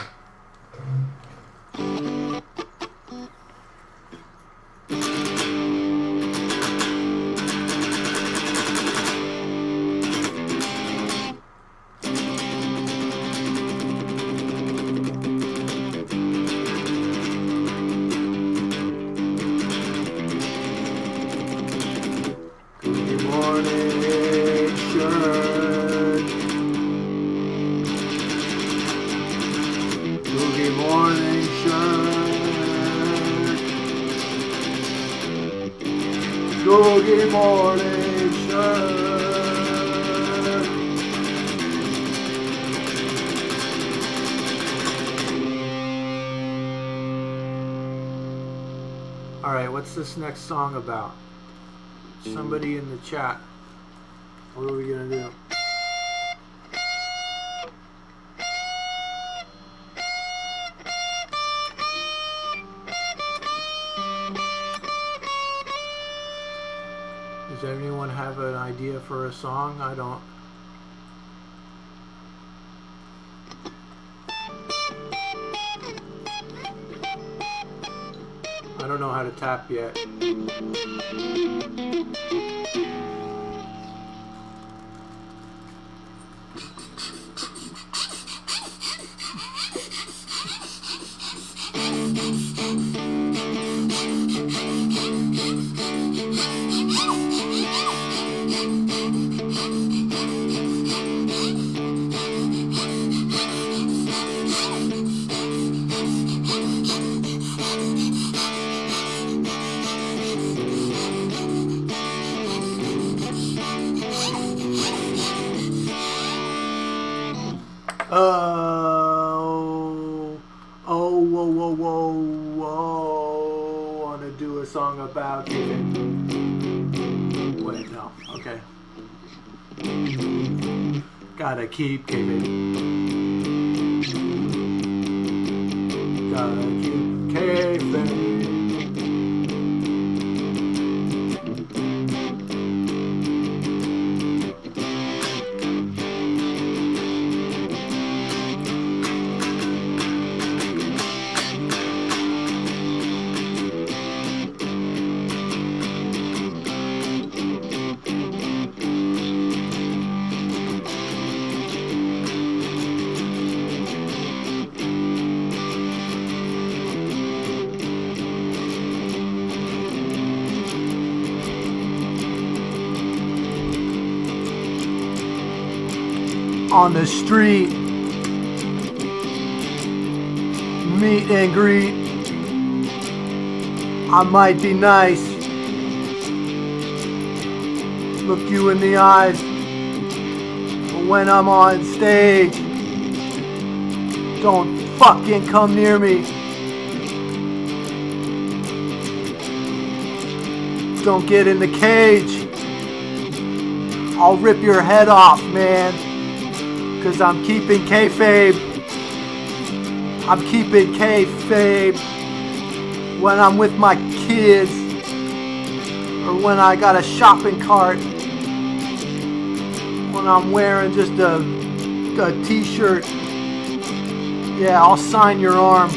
Good morning, shirt. Good morning, shirt. Good morning, shirt. All right, what's this next song about? Somebody in the chat. What are we gonna do? Does anyone have an idea for a song? I don't. I don't know how to tap yet. Whoa. Want to do a song about giving. Wait, no. Okay. Gotta keep giving. Gotta keep caving. On the street, meet and greet. I might be nice, look you in the eyes, but when I'm on stage, don't fucking come near me. Don't get in the cage. I'll rip your head off, man. 'Cause I'm keeping kayfabe. I'm keeping kayfabe when I'm with my kids or when I got a shopping cart. When I'm wearing just a t-shirt. Yeah, I'll sign your arm.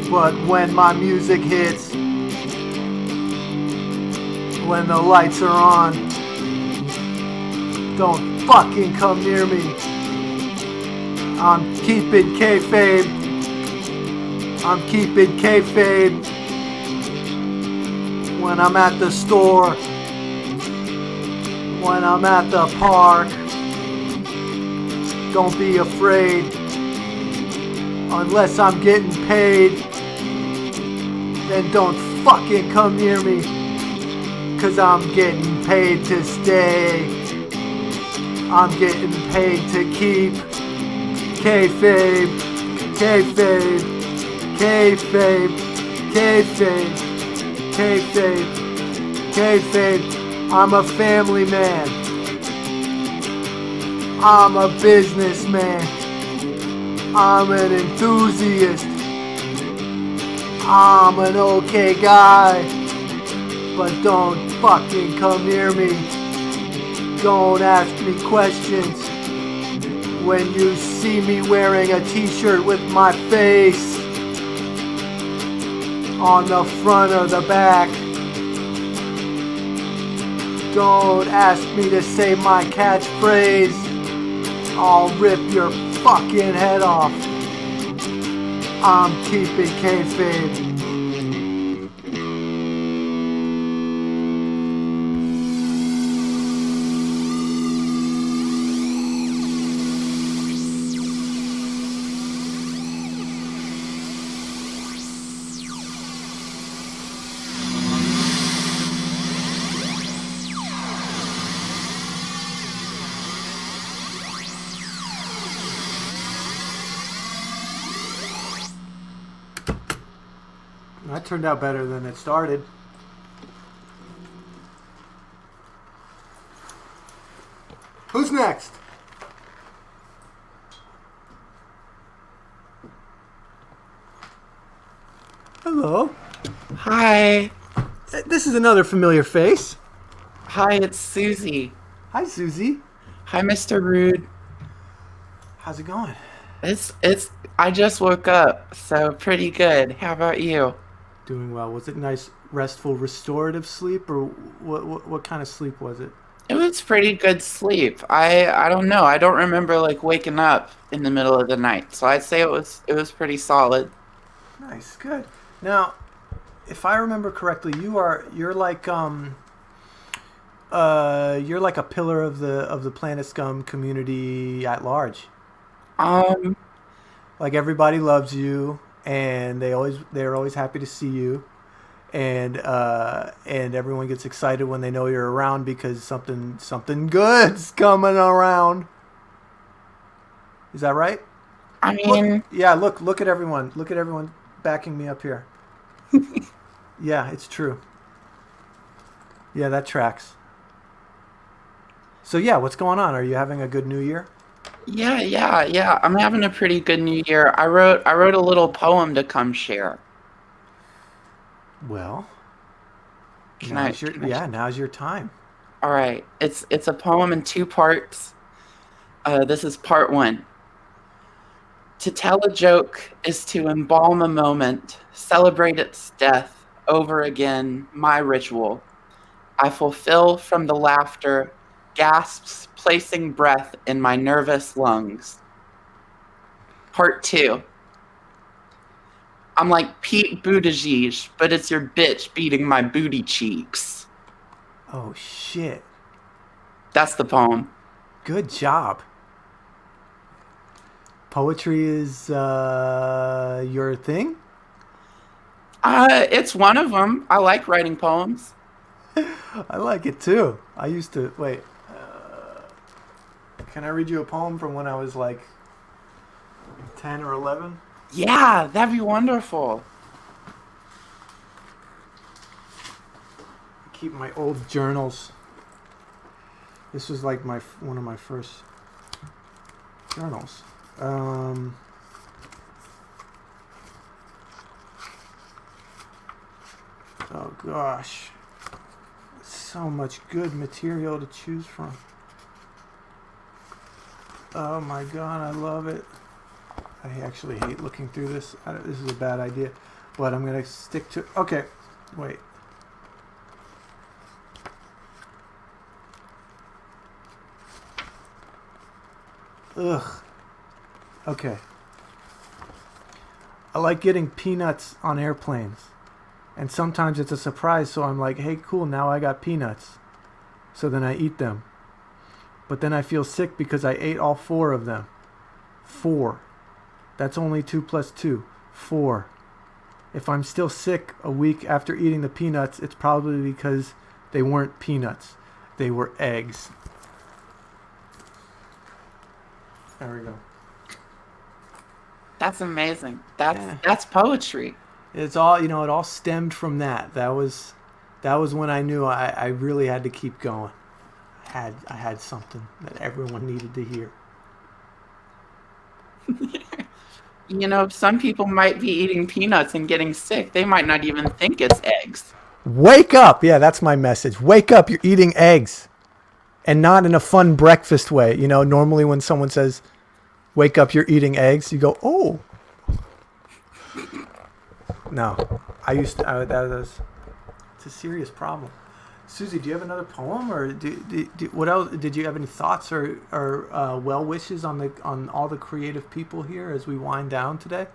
But when my music hits, when the lights are on, don't fucking come near me. I'm keeping kayfabe. I'm keeping kayfabe when I'm at the store, when I'm at the park. Don't be afraid unless I'm getting paid. Then don't fucking come near me, 'cause I'm getting paid to stay. I'm getting paid to keep kayfabe, kayfabe, kayfabe, kayfabe, kayfabe, kayfabe. I'm a family man. I'm a businessman. I'm an enthusiast. I'm an okay guy. But don't fucking come near me. Don't ask me questions when you see me wearing a t-shirt with my face on the front or the back. Don't ask me to say my catchphrase. I'll rip your fucking head off. I'm keeping kayfabe. That turned out better than it started. Who's next? Hello. Hi. This is another familiar face. Hi, it's Susie. Hi, Susie. Hi, Mr. Rude. How's it going? It's I just woke up, so pretty good. How about you? Doing well. Was it nice, restful, restorative sleep, or what kind of sleep was it? It was pretty good sleep. I don't know. I don't remember like waking up in the middle of the night. So I'd say it was pretty solid. Nice, good. Now, if I remember correctly, you're like a pillar of the Planet Scum community at large. Um Like everybody loves you, and they're always happy to see you, and everyone gets excited when they know you're around because something good's coming around. Is that right? I mean, Look at everyone. Look at everyone backing me up here. Yeah, it's true. Yeah, that tracks. So yeah, what's going on? Are you having a good New Year? yeah. I'm having a pretty good New Year. I wrote a little poem to come share. Well, Can I? now's your time. All right. It's a poem in two parts. This is part one. To tell a joke is to embalm a moment, celebrate its death over again, my ritual. I fulfill from the laughter, gasps placing breath in my nervous lungs. Part two. I'm like Pete Buttigieg, but it's your bitch beating my booty cheeks. Oh shit! That's the poem. Good job. Poetry is your thing? It's one of them. I like writing poems. I like it too. I used to wait. Can I read you a poem from when I was like 10 or 11? Yeah, that'd be wonderful. I keep my old journals. This was like one of my first journals. Oh gosh, so much good material to choose from. Oh my god, I love it. I actually hate looking through this. This is a bad idea, but I'm gonna stick to. Okay, wait. Ugh. Okay. I like getting peanuts on airplanes. And sometimes it's a surprise, so I'm like, hey, cool, now I got peanuts. So then I eat them. But then I feel sick because I ate all 4 of them. 4. That's only 2 plus 2. 4. If I'm still sick a week after eating the peanuts, it's probably because they weren't peanuts. They were eggs. There we go. That's amazing. That's poetry. It's all, it all stemmed from that. That was when I knew I really had to keep going. I had something that everyone needed to hear. Some people might be eating peanuts and getting sick. They might not even think it's eggs. Wake up. Yeah, that's my message. Wake up. You're eating eggs. And not in a fun breakfast way. Normally when someone says, wake up, you're eating eggs, you go, oh. No. It's a serious problem. Susie, do you have another poem, or what else? Did you have any thoughts or well wishes on all the creative people here as we wind down today?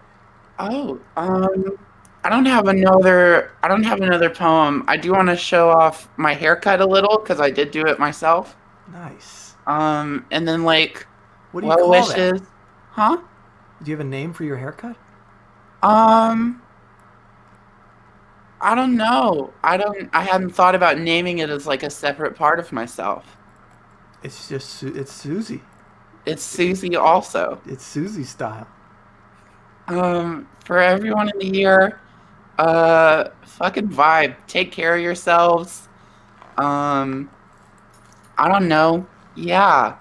Oh, I don't have another poem. I do want to show off my haircut a little because I did do it myself. Nice. And then like, what do you call wishes? That? Huh? Do you have a name for your haircut? I don't know. I hadn't thought about naming it as like a separate part of myself. It's Susie. It's Susie also. It's Susie style. For everyone in the year, fucking vibe. Take care of yourselves. I don't know. Yeah.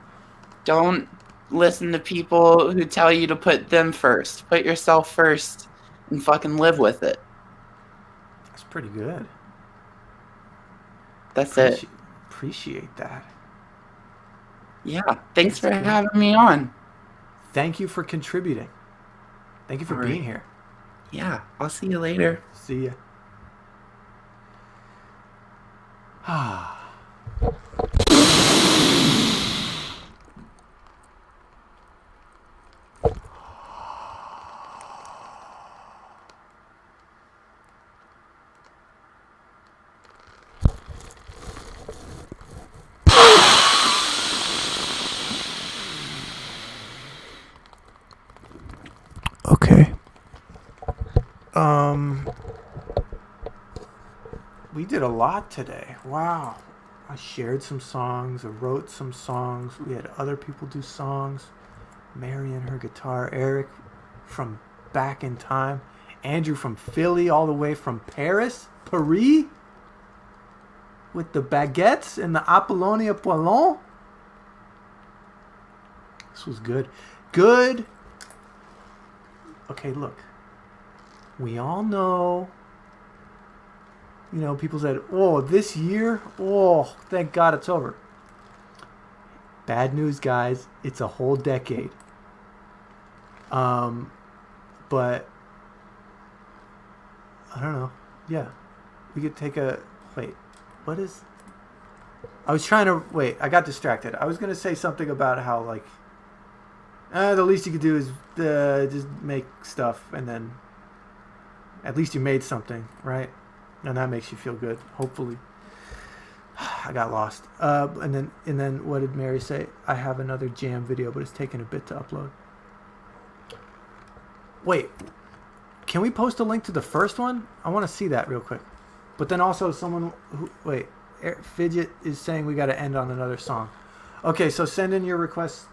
Don't listen to people who tell you to put them first. Put yourself first and fucking live with it. That's pretty good. That's it. Appreciate that. Yeah. Thanks for having me on. Thank you for contributing. Thank you for All right. being here. Yeah, I'll see you later. See ya. Okay. We did a lot today. Wow. I shared some songs. I wrote some songs. We had other people do songs. Mary and her guitar. Eric from back in time. Andrew from Philly, all the way from Paris. Paris? With the baguettes and the Apollonia Poilon. This was good. Good. Okay, look. We all know, people said, oh, this year, oh, thank God it's over. Bad news, guys. It's a whole decade. But, I don't know. Yeah. We could take a, wait, what is, I was trying to, wait, I got distracted. I was going to say something about how, like, the least you could do is just make stuff, and then at least you made something, right? And that makes you feel good, hopefully. I got lost. And then what did Mary say? I have another jam video, but it's taking a bit to upload. Wait, can we post a link to the first one? I want to see that real quick. But then also Fidget is saying we got to end on another song. Okay, so send in your requests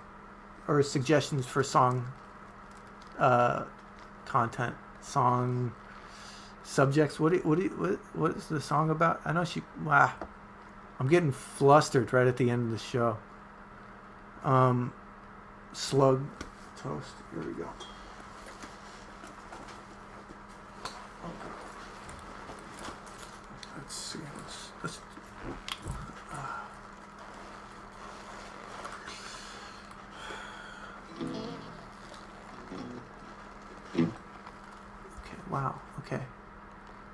or suggestions for song content, song subjects. What is the song about? I know I'm getting flustered right at the end of the show. Slug toast. Here we go. Let's see. Wow, okay.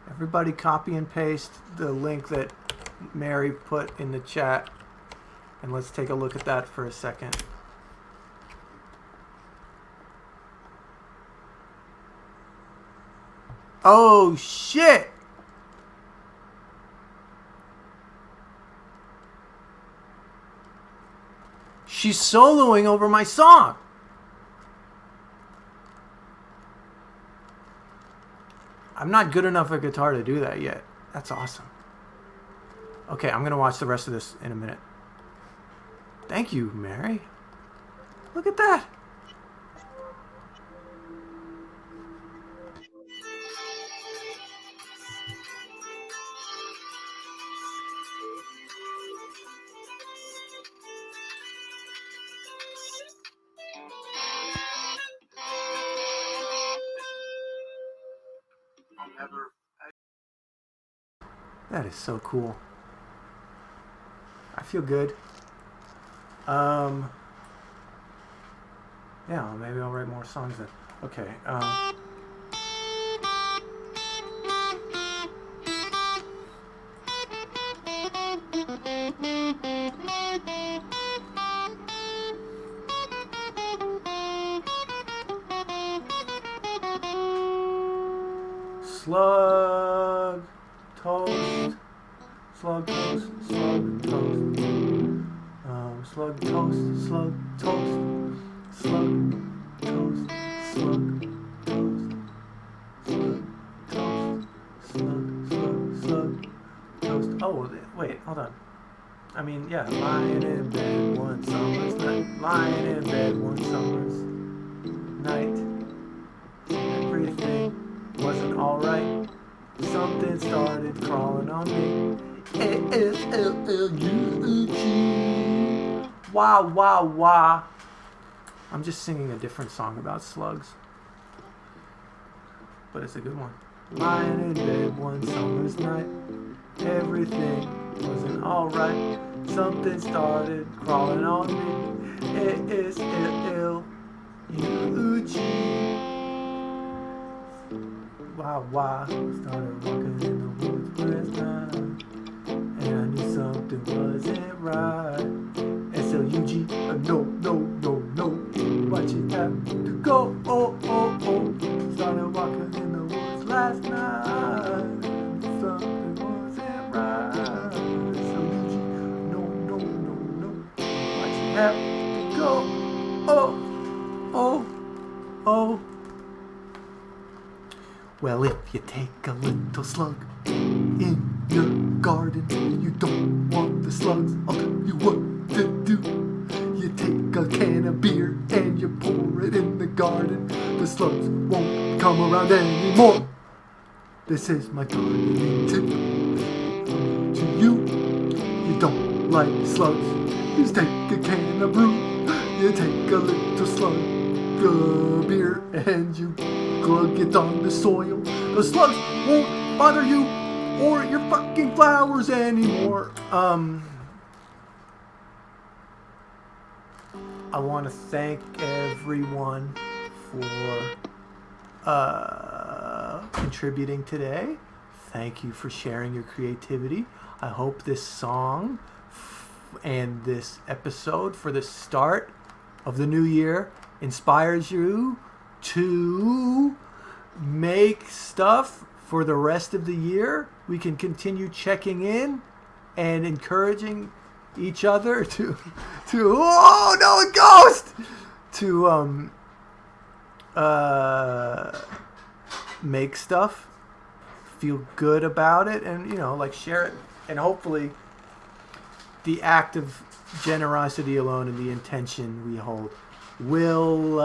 Everybody copy and paste the link that Mary put in the chat, and let's take a look at that for a second. Oh, shit! She's soloing over my song! I'm not good enough at guitar to do that yet. That's awesome. Okay, I'm going to watch the rest of this in a minute. Thank you, Mary. Look at that. That is so cool. I feel good. Yeah, maybe I'll write more songs then. Okay. Slug toast, slug toast, slug toast, slug toast, slug toast, slug toast, slug toast, slug toast. Oh, wait, hold on. I mean, yeah, lying in bed one summer's night, lying in bed one summer's night. Everything wasn't alright. Something started crawling on me. A-S-L-L-U-G. Wah, wah, wah. I'm just singing a different song about slugs. But it's a good one. Lying in bed one summer's night. Everything wasn't alright. Something started crawling on me. A-S-L-L-U-G. wah. Started walking in the woods last night, and I knew something wasn't right. SLUG, no. Watch it have to go, oh. Started walking in the woods last night, something wasn't right. SLUG, no. Watch it have to go, oh. Well, if you take a little slug in your garden, you don't want the slugs, I'll tell you what to do. You take a can of beer and you pour it in the garden. The slugs won't come around anymore. This is my gardening tip to you. You don't like slugs, you take a can of brew. You take a little slug of beer and you glug it on the soil. The slugs won't bother you or your fucking flowers anymore. I want to thank everyone for contributing today. Thank you for sharing your creativity. I hope this song and this episode for the start of the new year inspires you to make stuff for the rest of the year. We can continue checking in and encouraging each other to oh no, a ghost, to make stuff, feel good about it, and like share it, and hopefully the act of generosity alone and the intention we hold will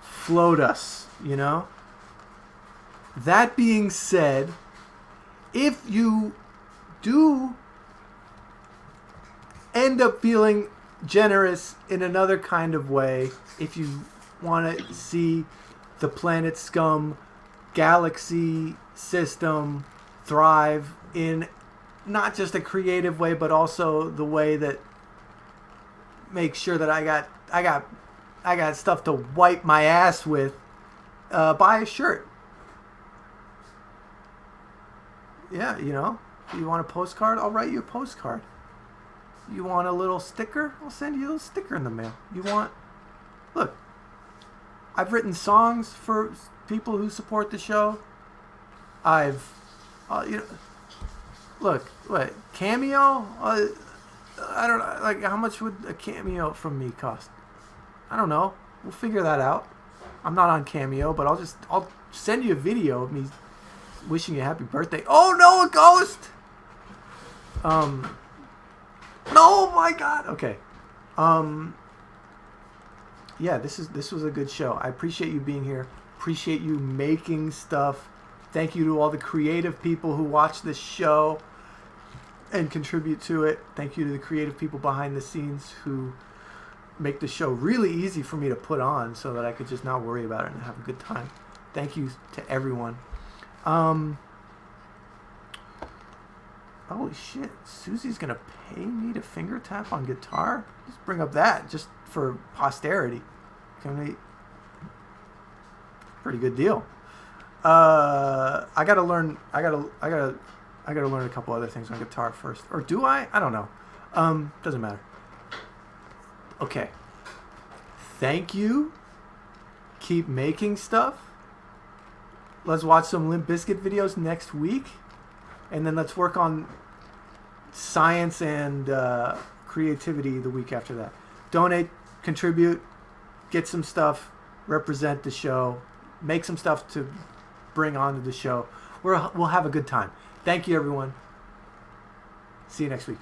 float us, That being said, if you do end up feeling generous in another kind of way, if you want to see the Planet Scum galaxy system thrive in not just a creative way, but also the way that makes sure that I got stuff to wipe my ass with, buy a shirt. Yeah, you want a postcard? I'll write you a postcard. You want a little sticker? I'll send you a little sticker in the mail. Look, I've written songs for people who support the show. Look, what, Cameo? I don't know, like, how much would a Cameo from me cost? I don't know. We'll figure that out. I'm not on Cameo, but I'll send you a video of me wishing you a happy birthday. Oh no, a ghost! No, my God. Okay. Yeah, this was a good show. I appreciate you being here. Appreciate you making stuff. Thank you to all the creative people who watch this show and contribute to it. Thank you to the creative people behind the scenes who make the show really easy for me to put on so that I could just not worry about it and have a good time. Thank you to everyone. Holy shit, Susie's gonna pay me to finger tap on guitar? Just bring up that just for posterity. Pretty good deal. I gotta learn a couple other things on guitar first. Or do I? I don't know. Doesn't matter. Okay. Thank you. Keep making stuff. Let's watch some Limp Bizkit videos next week. And then let's work on science and creativity the week after that. Donate, contribute, get some stuff, represent the show, make some stuff to bring onto the show. We'll have a good time. Thank you, everyone. See you next week.